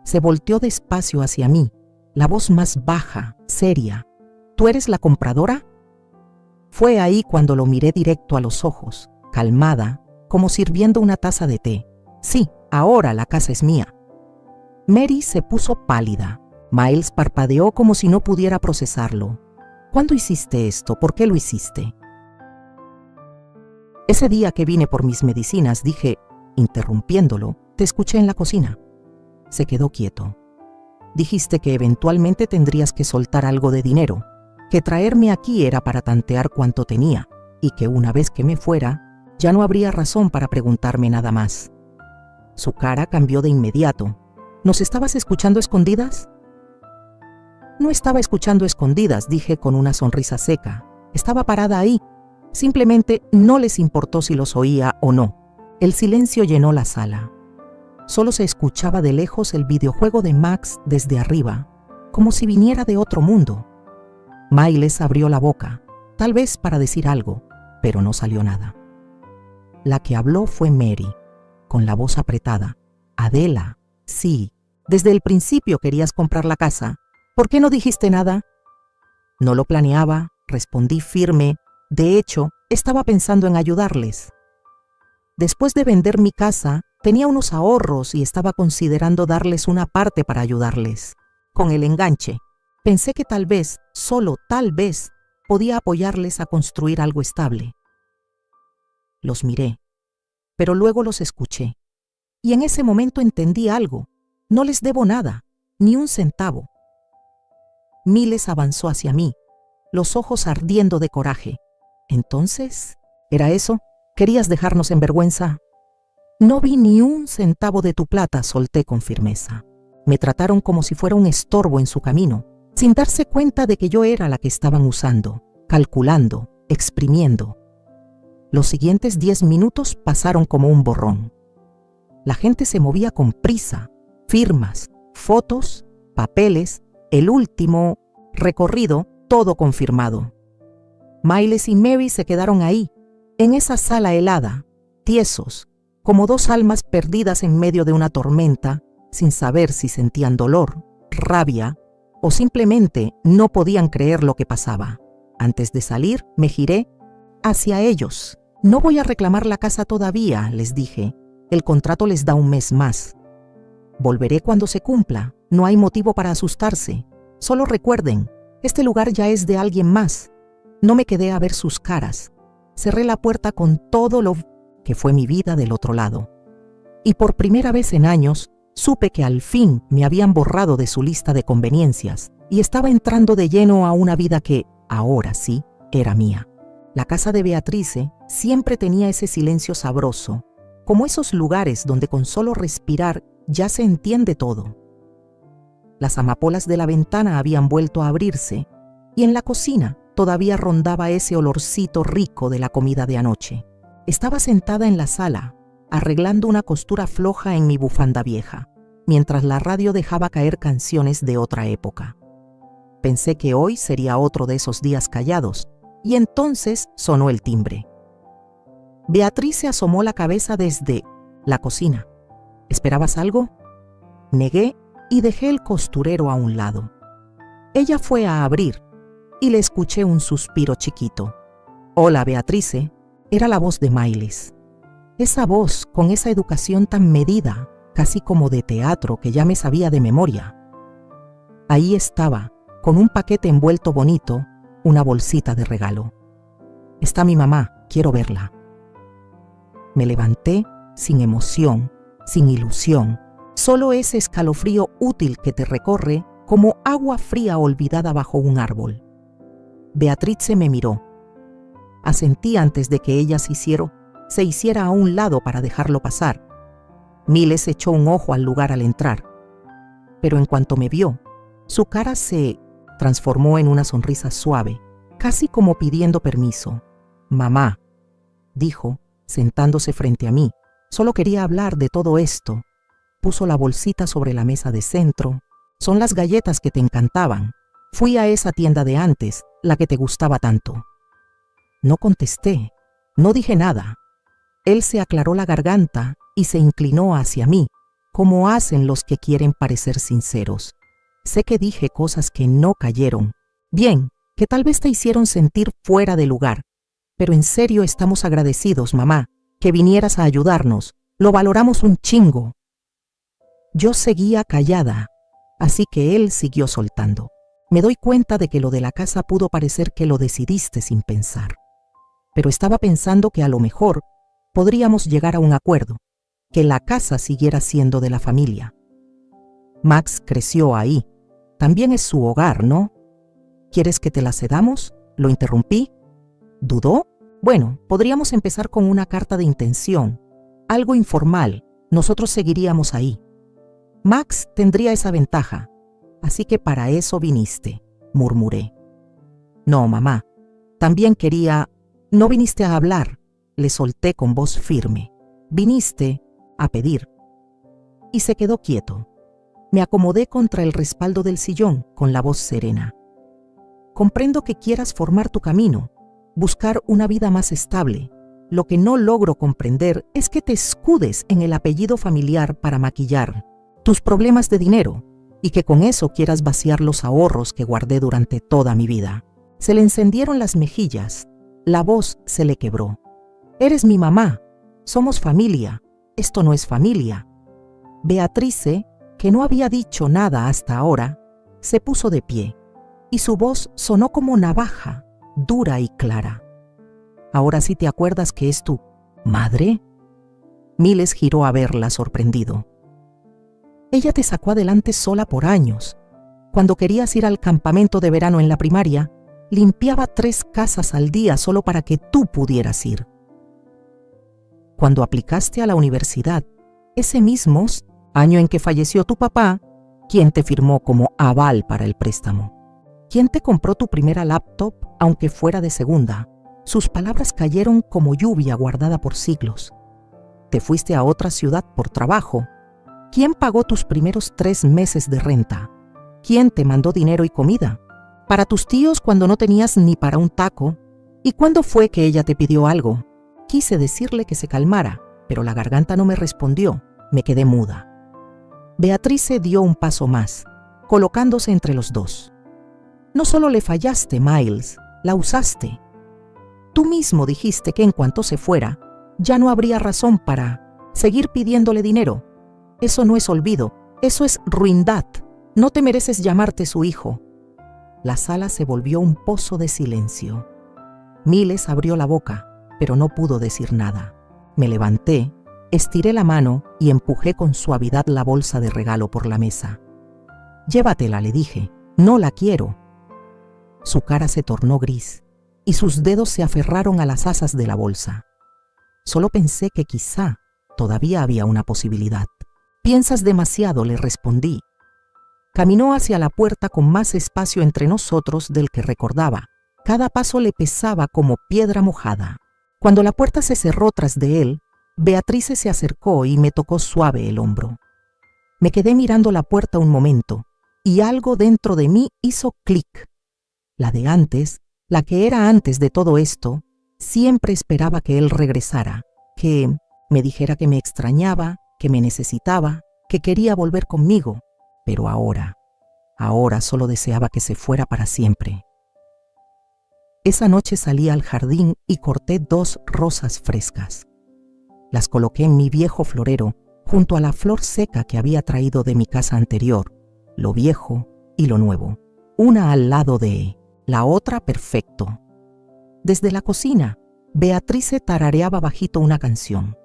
Se volteó despacio hacia mí, la voz más baja, seria. «¿Tú eres la compradora?» Fue ahí cuando lo miré directo a los ojos, calmada, como sirviendo una taza de té. «Sí, ahora la casa es mía». Mary se puso pálida. Miles parpadeó como si no pudiera procesarlo. «¿Cuándo hiciste esto? ¿Por qué lo hiciste?» «Ese día que vine por mis medicinas», dije, interrumpiéndolo, «te escuché en la cocina». Se quedó quieto. «Dijiste que eventualmente tendrías que soltar algo de dinero, que traerme aquí era para tantear cuánto tenía, y que una vez que me fuera, ya no habría razón para preguntarme nada más». Su cara cambió de inmediato. «¿Nos estabas escuchando escondidas?» «No estaba escuchando escondidas», dije con una sonrisa seca. «Estaba parada ahí. Simplemente no les importó si los oía o no». El silencio llenó la sala. Solo se escuchaba de lejos el videojuego de Max desde arriba, como si viniera de otro mundo. Miles abrió la boca, tal vez para decir algo, pero no salió nada. La que habló fue Mary, con la voz apretada. «Adela, sí, desde el principio querías comprar la casa. ¿Por qué no dijiste nada?» «No lo planeaba», respondí firme. «De hecho, estaba pensando en ayudarles. Después de vender mi casa, tenía unos ahorros y estaba considerando darles una parte para ayudarles. Con el enganche, pensé que tal vez, solo tal vez, podía apoyarles a construir algo estable». Los miré, pero luego los escuché. Y en ese momento entendí algo. No les debo nada, ni un centavo. Miles avanzó hacia mí, los ojos ardiendo de coraje. «¿Entonces? ¿Era eso? ¿Querías dejarnos en vergüenza?» «No vi ni un centavo de tu plata», solté con firmeza. Me trataron como si fuera un estorbo en su camino, sin darse cuenta de que yo era la que estaban usando, calculando, exprimiendo. Los siguientes 10 minutos pasaron como un borrón. La gente se movía con prisa, firmas, fotos, papeles, el último recorrido, todo confirmado. Miles y Mary se quedaron ahí, en esa sala helada, tiesos, como dos almas perdidas en medio de una tormenta, sin saber si sentían dolor, rabia o simplemente no podían creer lo que pasaba. Antes de salir, me giré hacia ellos. «No voy a reclamar la casa todavía», les dije. «El contrato les da un mes más. Volveré cuando se cumpla. No hay motivo para asustarse. Solo recuerden, este lugar ya es de alguien más». No me quedé a ver sus caras. Cerré la puerta con todo lo que fue mi vida del otro lado. Y por primera vez en años, supe que al fin me habían borrado de su lista de conveniencias y estaba entrando de lleno a una vida que, ahora sí, era mía. La casa de Beatrice siempre tenía ese silencio sabroso, como esos lugares donde con solo respirar ya se entiende todo. Las amapolas de la ventana habían vuelto a abrirse y en la cocina todavía rondaba ese olorcito rico de la comida de anoche. Estaba sentada en la sala, arreglando una costura floja en mi bufanda vieja, mientras la radio dejaba caer canciones de otra época. Pensé que hoy sería otro de esos días callados, y entonces sonó el timbre. Beatriz asomó la cabeza desde la cocina. ¿Esperabas algo? Negué y dejé el costurero a un lado. Ella fue a abrir y le escuché un suspiro chiquito. «Hola, Beatrice», era la voz de Miles. Esa voz con esa educación tan medida, casi como de teatro que ya me sabía de memoria. Ahí estaba, con un paquete envuelto bonito, una bolsita de regalo. Está mi mamá, quiero verla. Me levanté sin emoción, sin ilusión, solo ese escalofrío útil que te recorre como agua fría olvidada bajo un árbol. Beatrice me miró. Asentí antes de que ella se hiciera a un lado para dejarlo pasar. Miles echó un ojo al lugar al entrar. Pero en cuanto me vio, su cara se transformó en una sonrisa suave, casi como pidiendo permiso. «Mamá», dijo, sentándose frente a mí. Solo quería hablar de todo esto. Puso la bolsita sobre la mesa de centro. «Son las galletas que te encantaban. Fui a esa tienda de antes, la que te gustaba tanto». No contesté, no dije nada. Él se aclaró la garganta y se inclinó hacia mí, como hacen los que quieren parecer sinceros. Sé que dije cosas que no cayeron. Bien, que tal vez te hicieron sentir fuera de lugar. Pero en serio estamos agradecidos, mamá, que vinieras a ayudarnos. Lo valoramos un chingo. Yo seguía callada, así que él siguió soltando. Me doy cuenta de que lo de la casa pudo parecer que lo decidiste sin pensar. Pero estaba pensando que a lo mejor podríamos llegar a un acuerdo, que la casa siguiera siendo de la familia. Max creció ahí. También es su hogar, ¿no? ¿Quieres que te la cedamos? ¿Lo interrumpí? ¿Dudó? Bueno, podríamos empezar con una carta de intención, algo informal. Nosotros seguiríamos ahí. Max tendría esa ventaja, así que para eso viniste, murmuré. No, mamá, también quería... No viniste a hablar, le solté con voz firme. Viniste a pedir. Y se quedó quieto. Me acomodé contra el respaldo del sillón con la voz serena. Comprendo que quieras formar tu camino, buscar una vida más estable. Lo que no logro comprender es que te escudes en el apellido familiar para maquillar tus problemas de dinero y que con eso quieras vaciar los ahorros que guardé durante toda mi vida. Se le encendieron las mejillas, la voz se le quebró. Eres mi mamá, somos familia, esto no es familia. Beatrice, que no había dicho nada hasta ahora, se puso de pie y su voz sonó como navaja, dura y clara. ¿Ahora sí te acuerdas que es tu madre? Miles giró a verla sorprendido. Ella te sacó adelante sola por años. Cuando querías ir al campamento de verano en la primaria, limpiaba 3 casas al día solo para que tú pudieras ir. Cuando aplicaste a la universidad, ese mismo año en que falleció tu papá, ¿quién te firmó como aval para el préstamo? ¿Quién te compró tu primera laptop, aunque fuera de segunda? Sus palabras cayeron como lluvia guardada por siglos. Te fuiste a otra ciudad por trabajo. ¿Quién pagó tus primeros 3 meses de renta? ¿Quién te mandó dinero y comida? Para tus tíos cuando no tenías ni para un taco. ¿Y cuándo fue que ella te pidió algo? Quise decirle que se calmara, pero la garganta no me respondió. Me quedé muda. Beatrice dio un paso más, colocándose entre los dos. No solo le fallaste, Miles, la usaste. Tú mismo dijiste que en cuanto se fuera, ya no habría razón para seguir pidiéndole dinero. Eso no es olvido, eso es ruindad. No te mereces llamarte su hijo. La sala se volvió un pozo de silencio. Miles abrió la boca, pero no pudo decir nada. Me levanté, estiré la mano y empujé con suavidad la bolsa de regalo por la mesa. Llévatela, le dije, no la quiero. Su cara se tornó gris y sus dedos se aferraron a las asas de la bolsa. Solo pensé que quizá todavía había una posibilidad. Piensas demasiado, le respondí. Caminó hacia la puerta con más espacio entre nosotros del que recordaba. Cada paso le pesaba como piedra mojada. Cuando la puerta se cerró tras de él, Beatrice se acercó y me tocó suave el hombro. Me quedé mirando la puerta un momento y algo dentro de mí hizo clic. La de antes, la que era antes de todo esto, siempre esperaba que él regresara, que me dijera que me extrañaba, que me necesitaba, que quería volver conmigo. Pero ahora solo deseaba que se fuera para siempre. Esa noche salí al jardín y corté 2 rosas frescas. Las coloqué en mi viejo florero, junto a la flor seca que había traído de mi casa anterior, lo viejo y lo nuevo, una al lado de la otra perfecto. Desde la cocina, Beatrice tarareaba bajito una canción.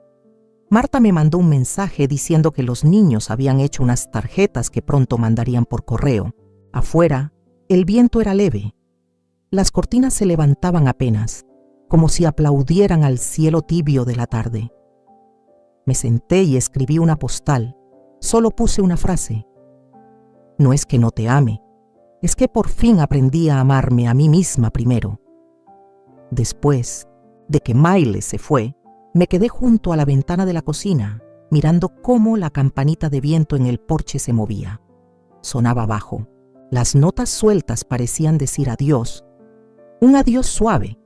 Marta me mandó un mensaje diciendo que los niños habían hecho unas tarjetas que pronto mandarían por correo. Afuera, el viento era leve. Las cortinas se levantaban apenas, como si aplaudieran al cielo tibio de la tarde. Me senté y escribí una postal. Solo puse una frase. No es que no te ame, es que por fin aprendí a amarme a mí misma primero. Después de que Miles se fue, me quedé junto a la ventana de la cocina, mirando cómo la campanita de viento en el porche se movía. Sonaba bajo. Las notas sueltas parecían decir adiós. Un adiós suave,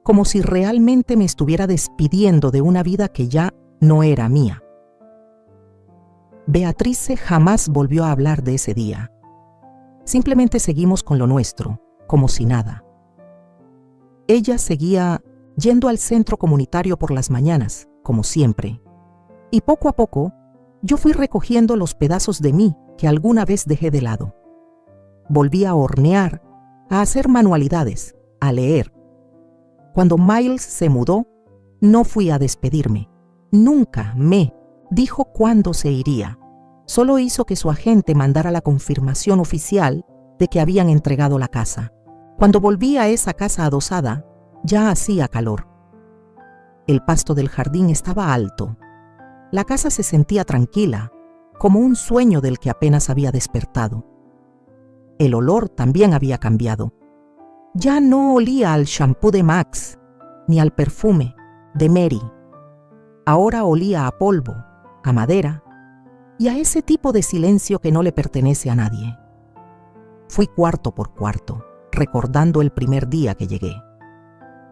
como si realmente me estuviera despidiendo de una vida que ya no era mía. Beatrice jamás volvió a hablar de ese día. Simplemente seguimos con lo nuestro, como si nada. Ella seguía yendo al centro comunitario por las mañanas, como siempre. Y poco a poco, yo fui recogiendo los pedazos de mí que alguna vez dejé de lado. Volví a hornear, a hacer manualidades, a leer. Cuando Miles se mudó, no fui a despedirme. Nunca me dijo cuándo se iría. Solo hizo que su agente mandara la confirmación oficial de que habían entregado la casa. Cuando volví a esa casa adosada, ya hacía calor. El pasto del jardín estaba alto. La casa se sentía tranquila, como un sueño del que apenas había despertado. El olor también había cambiado. Ya no olía al champú de Max, ni al perfume de Mary. Ahora olía a polvo, a madera y a ese tipo de silencio que no le pertenece a nadie. Fui cuarto por cuarto, recordando el primer día que llegué.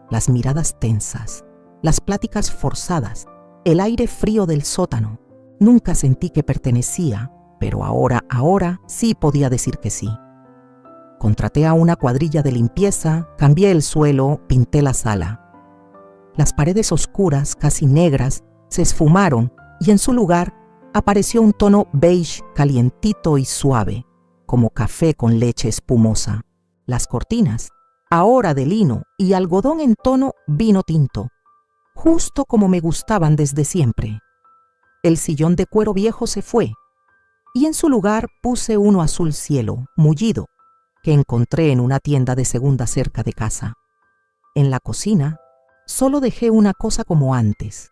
Las miradas tensas, las pláticas forzadas, el aire frío del sótano. Nunca sentí que pertenecía, pero ahora sí podía decir que sí. Contraté a una cuadrilla de limpieza, cambié el suelo, pinté la sala. Las paredes oscuras, casi negras, se esfumaron y en su lugar apareció un tono beige calientito y suave, como café con leche espumosa. Las cortinas, ahora de lino y algodón en tono vino tinto, justo como me gustaban desde siempre. El sillón de cuero viejo se fue y en su lugar puse uno azul cielo, mullido, que encontré en una tienda de segunda cerca de casa. En la cocina solo dejé una cosa como antes.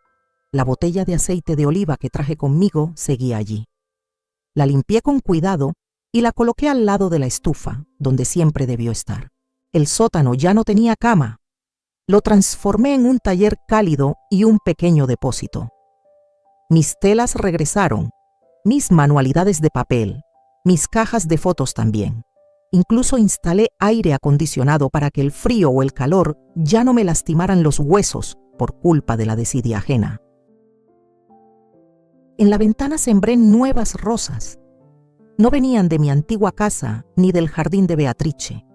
La botella de aceite de oliva que traje conmigo seguía allí. La limpié con cuidado y la coloqué al lado de la estufa, donde siempre debió estar. El sótano ya no tenía cama. Lo transformé en un taller cálido y un pequeño depósito. Mis telas regresaron, mis manualidades de papel, mis cajas de fotos también. Incluso instalé aire acondicionado para que el frío o el calor ya no me lastimaran los huesos por culpa de la desidia ajena. En la ventana sembré nuevas rosas. No venían de mi antigua casa ni del jardín de Beatrice.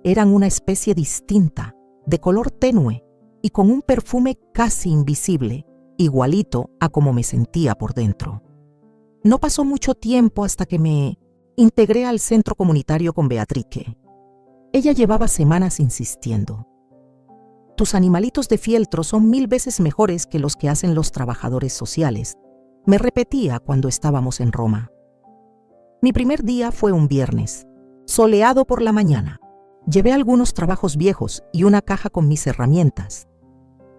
Eran una especie distinta, de color tenue y con un perfume casi invisible, igualito a como me sentía por dentro. No pasó mucho tiempo hasta que me integré al centro comunitario con Beatrice. Ella llevaba semanas insistiendo. Tus animalitos de fieltro son 1000 veces mejores que los que hacen los trabajadores sociales, me repetía cuando estábamos en Roma. Mi primer día fue un viernes, soleado por la mañana. Llevé algunos trabajos viejos y una caja con mis herramientas.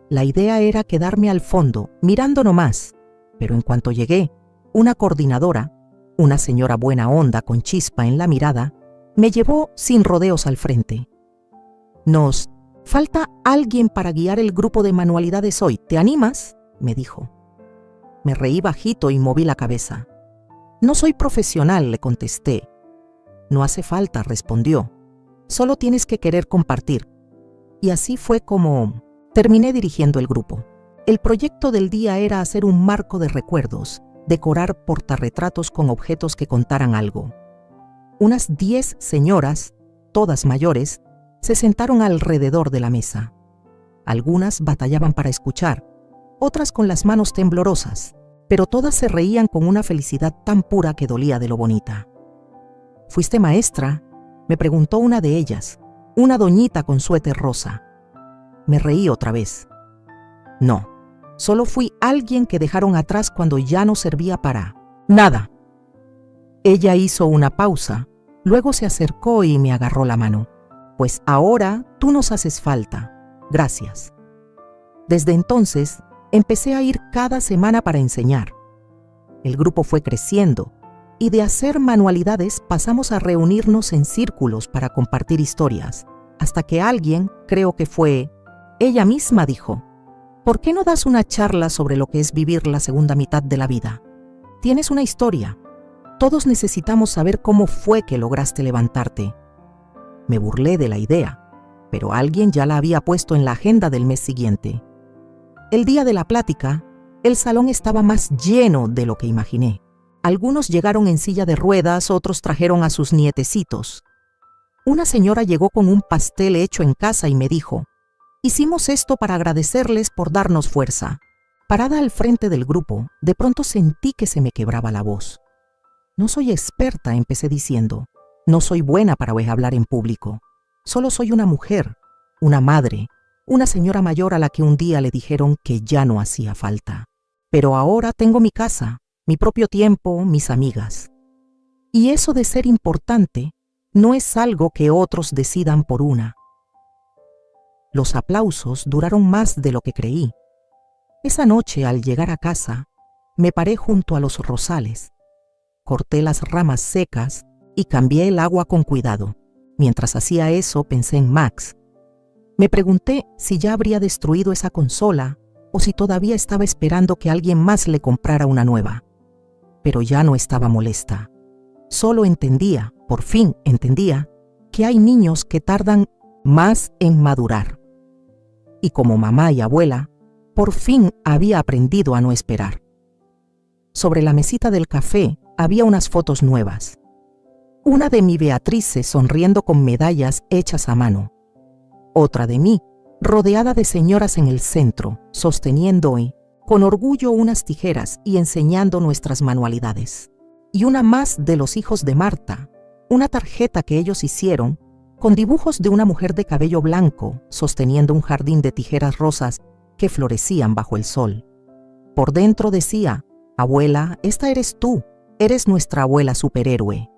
La idea era quedarme al fondo, mirando nomás, pero en cuanto llegué, una coordinadora, una señora buena onda con chispa en la mirada, me llevó sin rodeos al frente. Nos falta alguien para guiar el grupo de manualidades hoy. ¿Te animas?, me dijo. Me reí bajito y moví la cabeza. No soy profesional, le contesté. No hace falta, respondió. Solo tienes que querer compartir. Y así fue como terminé dirigiendo el grupo. El proyecto del día era hacer un marco de recuerdos, decorar portarretratos con objetos que contaran algo. Unas 10 señoras, todas mayores, se sentaron alrededor de la mesa. Algunas batallaban para escuchar, otras con las manos temblorosas, pero todas se reían con una felicidad tan pura que dolía de lo bonita. ¿Fuiste maestra?, me preguntó una de ellas, una doñita con suéter rosa. Me reí otra vez. No, solo fui alguien que dejaron atrás cuando ya no servía para nada. Ella hizo una pausa, luego se acercó y me agarró la mano. Pues ahora tú nos haces falta. Gracias. Desde entonces, empecé a ir cada semana para enseñar. El grupo fue creciendo y de hacer manualidades pasamos a reunirnos en círculos para compartir historias, hasta que alguien, creo que fue ella misma, dijo: ¿por qué no das una charla sobre lo que es vivir la segunda mitad de la vida? Tienes una historia. Todos necesitamos saber cómo fue que lograste levantarte. Me burlé de la idea, pero alguien ya la había puesto en la agenda del mes siguiente. El día de la plática, el salón estaba más lleno de lo que imaginé. Algunos llegaron en silla de ruedas, otros trajeron a sus nietecitos. Una señora llegó con un pastel hecho en casa y me dijo: hicimos esto para agradecerles por darnos fuerza. Parada al frente del grupo, de pronto sentí que se me quebraba la voz. No soy experta, empecé diciendo. No soy buena para hablar en público. Solo soy una mujer, una madre, una señora mayor a la que un día le dijeron que ya no hacía falta. Pero ahora tengo mi casa, mi propio tiempo, mis amigas. Y eso de ser importante no es algo que otros decidan por una. Los aplausos duraron más de lo que creí. Esa noche, al llegar a casa, me paré junto a los rosales, corté las ramas secas y cambié el agua con cuidado. Mientras hacía eso, pensé en Max. Me pregunté si ya habría destruido esa consola o si todavía estaba esperando que alguien más le comprara una nueva. Pero ya no estaba molesta. Solo entendía, por fin entendía, que hay niños que tardan más en madurar. Y como mamá y abuela, por fin había aprendido a no esperar. Sobre la mesita del café había unas fotos nuevas. Una de mi Beatrice sonriendo con medallas hechas a mano. Otra de mí, rodeada de señoras en el centro, sosteniendo hoy, con orgullo, unas tijeras y enseñando nuestras manualidades. Y una más de los hijos de Marta, una tarjeta que ellos hicieron con dibujos de una mujer de cabello blanco sosteniendo un jardín de tijeras rosas que florecían bajo el sol. Por dentro decía: abuela, esta eres tú, eres nuestra abuela superhéroe.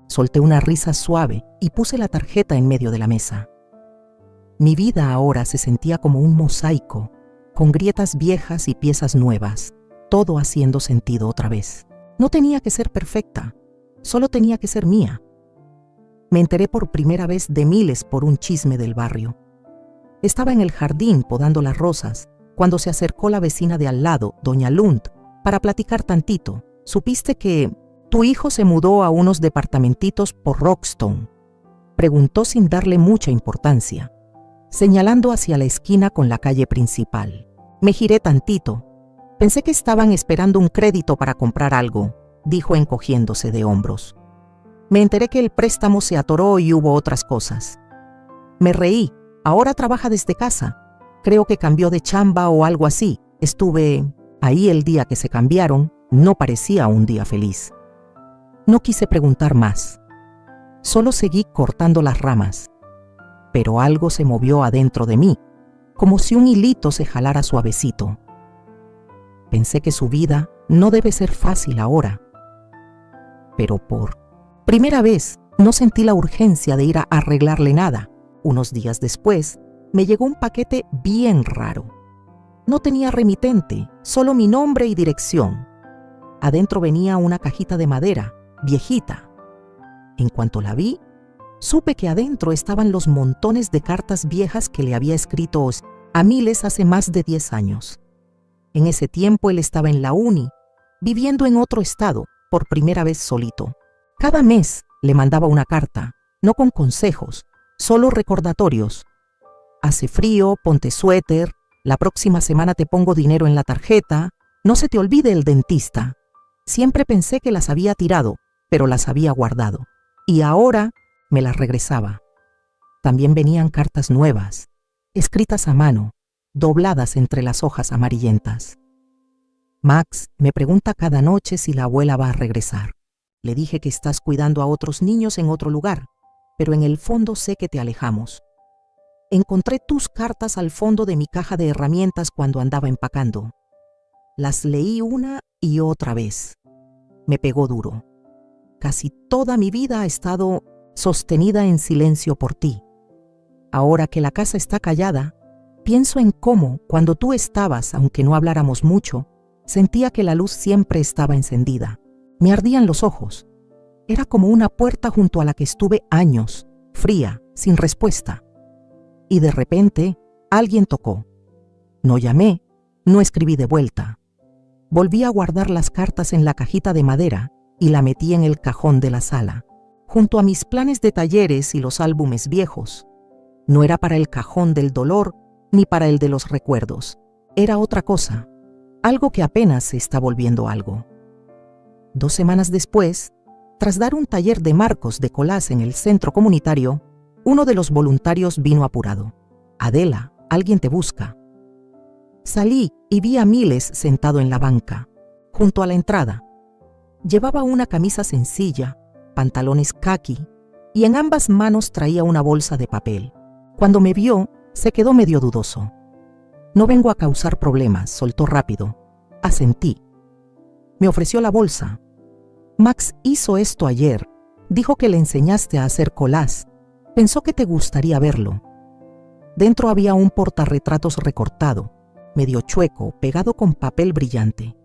Solté una risa suave y puse la tarjeta en medio de la mesa. Mi vida ahora se sentía como un mosaico, con grietas viejas y piezas nuevas, todo haciendo sentido otra vez. No tenía que ser perfecta, solo tenía que ser mía. Me enteré por primera vez de miles por un chisme del barrio. Estaba en el jardín podando las rosas, cuando se acercó la vecina de al lado, doña Lund, para platicar tantito. ¿Supiste que tu hijo se mudó a unos departamentitos por Rockstone? Preguntó sin darle mucha importancia, señalando hacia la esquina con la calle principal. Me giré tantito. Pensé que estaban esperando un crédito para comprar algo, dijo encogiéndose de hombros. Me enteré que el préstamo se atoró y hubo otras cosas. Me reí. Ahora trabaja desde casa. Creo que cambió de chamba o algo así. Estuve ahí el día que se cambiaron. No parecía un día feliz. No quise preguntar más. Solo seguí cortando las ramas. Pero algo se movió adentro de mí, como si un hilito se jalara suavecito. Pensé que su vida no debe ser fácil ahora. Pero por primera vez no sentí la urgencia de ir a arreglarle nada. Unos días después, me llegó un paquete bien raro. No tenía remitente, solo mi nombre y dirección. Adentro venía una cajita de madera, viejita. En cuanto la vi, supe que adentro estaban los montones de cartas viejas que le había escrito a Miles hace más de 10 años. En ese tiempo él estaba en la uni, viviendo en otro estado, por primera vez solito. Cada mes le mandaba una carta, no con consejos, solo recordatorios. Hace frío, ponte suéter, la próxima semana te pongo dinero en la tarjeta, no se te olvide el dentista. Siempre pensé que las había tirado, pero las había guardado. Y ahora me las regresaba. También venían cartas nuevas, escritas a mano, dobladas entre las hojas amarillentas. Max me pregunta cada noche si la abuela va a regresar. Le dije que estás cuidando a otros niños en otro lugar, pero en el fondo sé que te alejamos. Encontré tus cartas al fondo de mi caja de herramientas cuando andaba empacando. Las leí una y otra vez. Me pegó duro. Casi toda mi vida ha estado sostenida en silencio por ti. Ahora que la casa está callada, pienso en cómo, cuando tú estabas, aunque no habláramos mucho, sentía que la luz siempre estaba encendida. Me ardían los ojos. Era como una puerta junto a la que estuve años, fría, sin respuesta. Y de repente, alguien tocó. No llamé, no escribí de vuelta. Volví a guardar las cartas en la cajita de madera y la metí en el cajón de la sala, junto a mis planes de talleres y los álbumes viejos. No era para el cajón del dolor ni para el de los recuerdos. Era otra cosa, algo que apenas se está volviendo algo. 2 semanas después, tras dar un taller de marcos de collage en el centro comunitario, uno de los voluntarios vino apurado. Adela, alguien te busca. Salí y vi a Miles sentado en la banca, junto a la entrada. Llevaba una camisa sencilla, pantalones caqui, y en ambas manos traía una bolsa de papel. Cuando me vio, se quedó medio dudoso. No vengo a causar problemas, soltó rápido. Asentí. Me ofreció la bolsa. Max hizo esto ayer. Dijo que le enseñaste a hacer collage. Pensó que te gustaría verlo. Dentro había un portarretratos recortado, medio chueco, pegado con papel brillante.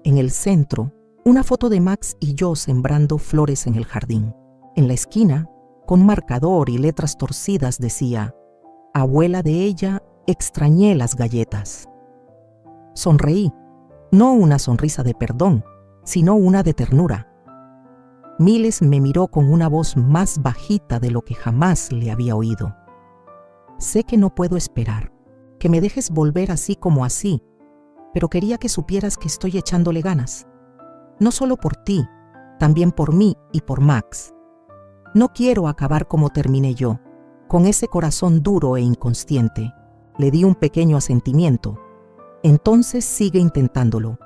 En el centro, una foto de Max y yo sembrando flores en el jardín. En la esquina, con marcador y letras torcidas, decía: abuela de ella, extrañé las galletas. Sonreí, no una sonrisa de perdón, sino una de ternura. Miles me miró con una voz más bajita de lo que jamás le había oído. Sé que no puedo esperar, que me dejes volver así como así, pero quería que supieras que estoy echándole ganas. No solo por ti, también por mí y por Max. No quiero acabar como terminé yo, con ese corazón duro e inconsciente. Le di un pequeño asentimiento. Entonces sigue intentándolo.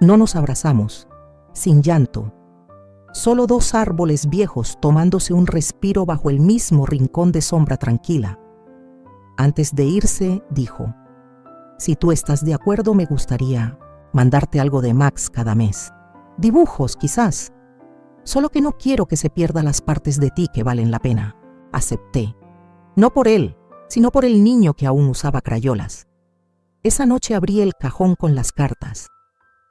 No nos abrazamos, sin llanto. Solo 2 árboles viejos tomándose un respiro bajo el mismo rincón de sombra tranquila. Antes de irse, dijo: si tú estás de acuerdo, me gustaría mandarte algo de Max cada mes. Dibujos, quizás. Solo que no quiero que se pierda las partes de ti que valen la pena. Acepté. No por él, sino por el niño que aún usaba crayolas. Esa noche abrí el cajón con las cartas.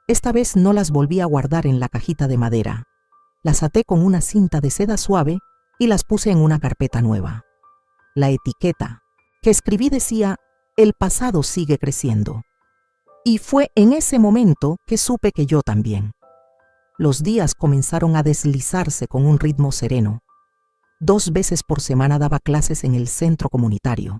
Esta vez no las volví a guardar en la cajita de madera. Las até con una cinta de seda suave y las puse en una carpeta nueva. La etiqueta que escribí decía: el pasado sigue creciendo. Y fue en ese momento que supe que yo también. Los días comenzaron a deslizarse con un ritmo sereno. 2 veces por semana daba clases en el centro comunitario.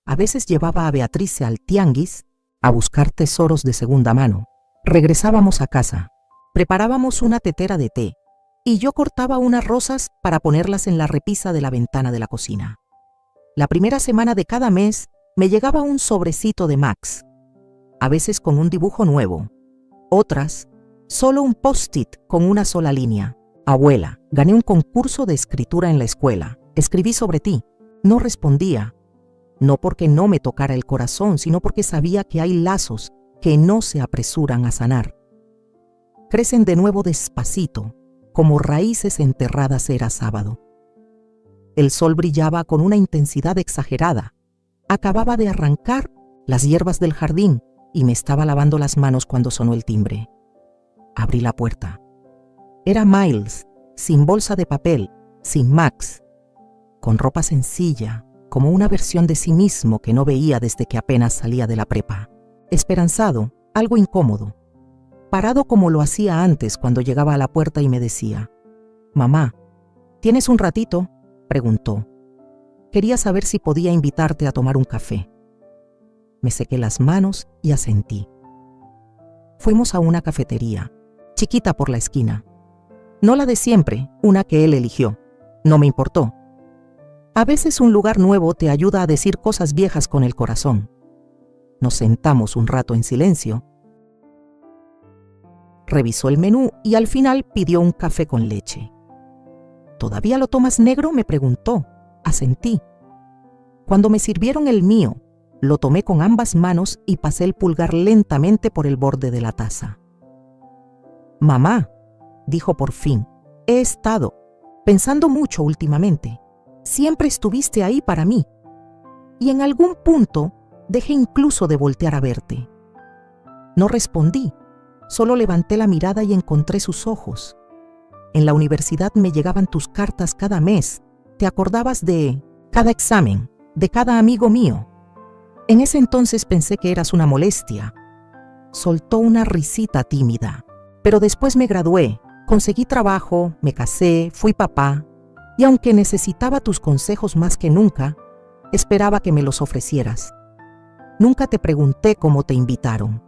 A veces llevaba a Beatrice al tianguis a buscar tesoros de segunda mano. Regresábamos a casa, preparábamos una tetera de té y yo cortaba unas rosas para ponerlas en la repisa de la ventana de la cocina. La primera semana de cada mes me llegaba un sobrecito de Max, a veces con un dibujo nuevo, otras solo un post-it con una sola línea. Abuela, gané un concurso de escritura en la escuela. Escribí sobre ti. No respondía. No porque no me tocara el corazón, sino porque sabía que hay lazos que no se apresuran a sanar. Crecen de nuevo despacito, como raíces enterradas era sábado. El sol brillaba con una intensidad exagerada. Acababa de arrancar las hierbas del jardín y me estaba lavando las manos cuando sonó el timbre. Abrí la puerta. Era Miles, sin bolsa de papel, sin Max, con ropa sencilla, como una versión de sí mismo que no veía desde que apenas salía de la prepa. Esperanzado, algo incómodo, parado como lo hacía antes cuando llegaba a la puerta y me decía: «Mamá, ¿tienes un ratito?», preguntó. Quería saber si podía invitarte a tomar un café. Me sequé las manos y asentí. Fuimos a una cafetería, chiquita por la esquina. No la de siempre, una que él eligió. No me importó. A veces un lugar nuevo te ayuda a decir cosas viejas con el corazón. Nos sentamos un rato en silencio. Revisó el menú y al final pidió un café con leche. ¿Todavía lo tomas negro?, me preguntó. Asentí. Cuando me sirvieron el mío, lo tomé con ambas manos y pasé el pulgar lentamente por el borde de la taza. «Mamá», dijo por fin, «he estado pensando mucho últimamente. Siempre estuviste ahí para mí. Y en algún punto dejé incluso de voltear a verte». No respondí, solo levanté la mirada y encontré sus ojos. En la universidad me llegaban tus cartas cada mes. Te acordabas de cada examen, de cada amigo mío. En ese entonces pensé que eras una molestia. Soltó una risita tímida. Pero después me gradué, conseguí trabajo, me casé, fui papá. Y aunque necesitaba tus consejos más que nunca, esperaba que me los ofrecieras. Nunca te pregunté cómo te invitaron.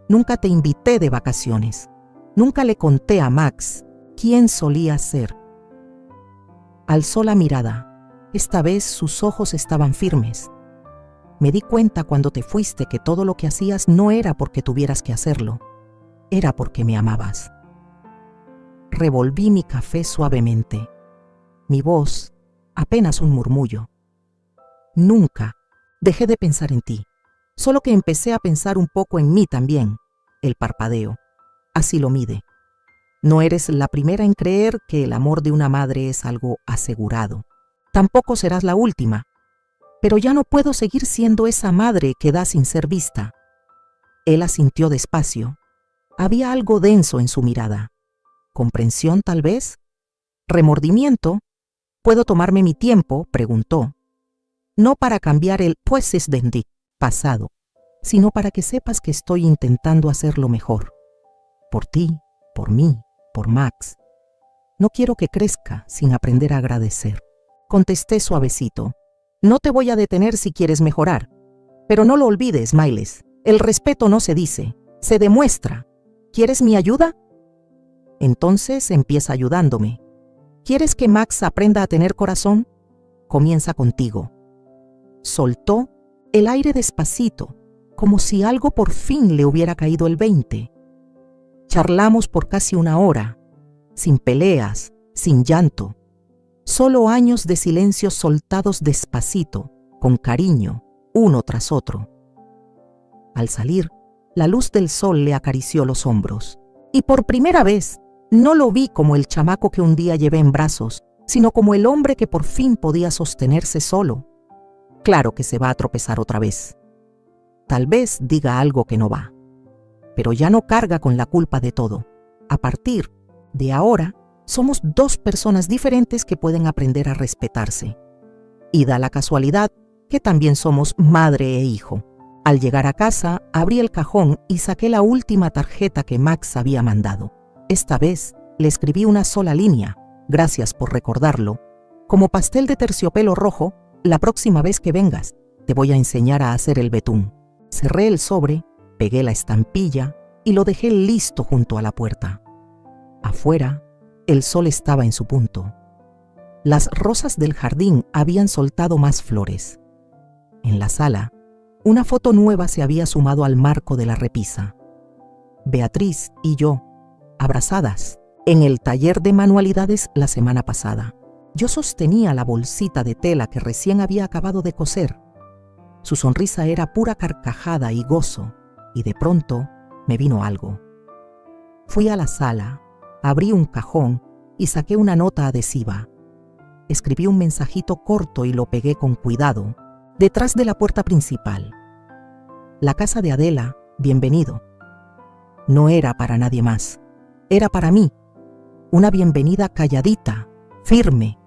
Nunca te invité de vacaciones. Nunca le conté a Max quién solía ser. Alzó la mirada. Esta vez sus ojos estaban firmes. Me di cuenta cuando te fuiste que todo lo que hacías no era porque tuvieras que hacerlo. Era porque me amabas. Revolví mi café suavemente. Mi voz, apenas un murmullo. Nunca dejé de pensar en ti. Solo que empecé a pensar un poco en mí también. El parpadeo. Así lo mide. No eres la primera en creer que el amor de una madre es algo asegurado. Tampoco serás la última. Pero ya no puedo seguir siendo esa madre que da sin ser vista. Él asintió despacio. Había algo denso en su mirada. ¿Comprensión, tal vez? ¿Remordimiento? ¿Puedo tomarme mi tiempo?, preguntó. No para cambiar el «pues es dendi» pasado, sino para que sepas que estoy intentando hacerlo mejor. Por ti, por mí, por Max. No quiero que crezca sin aprender a agradecer. Contesté suavecito. No te voy a detener si quieres mejorar. Pero no lo olvides, Miles. El respeto no se dice, se demuestra. ¿Quieres mi ayuda? Entonces empieza ayudándome. ¿Quieres que Max aprenda a tener corazón? Comienza contigo. Soltó el aire despacito, como si algo por fin le hubiera caído el 20. Charlamos por casi una hora, sin peleas, sin llanto. Solo años de silencios soltados despacito, con cariño, uno tras otro. Al salir, la luz del sol le acarició los hombros. Y por primera vez, no lo vi como el chamaco que un día llevé en brazos, sino como el hombre que por fin podía sostenerse solo. Claro que se va a tropezar otra vez. Tal vez diga algo que no va. Pero ya no carga con la culpa de todo. A partir de ahora, somos dos personas diferentes que pueden aprender a respetarse. Y da la casualidad que también somos madre e hijo. Al llegar a casa, abrí el cajón y saqué la última tarjeta que Max había mandado. Esta vez le escribí una sola línea. Gracias por recordarlo. Como pastel de terciopelo rojo, la próxima vez que vengas, te voy a enseñar a hacer el betún. Cerré el sobre, pegué la estampilla y lo dejé listo junto a la puerta. Afuera, el sol estaba en su punto. Las rosas del jardín habían soltado más flores. En la sala, una foto nueva se había sumado al marco de la repisa. Beatriz y yo, abrazadas, en el taller de manualidades la semana pasada. Yo sostenía la bolsita de tela que recién había acabado de coser. Su sonrisa era pura carcajada y gozo, y de pronto me vino algo. Fui a la sala, abrí un cajón y saqué una nota adhesiva. Escribí un mensajito corto y lo pegué con cuidado, detrás de la puerta principal. La casa de Adela, bienvenido. No era para nadie más, era para mí. Una bienvenida calladita, firme,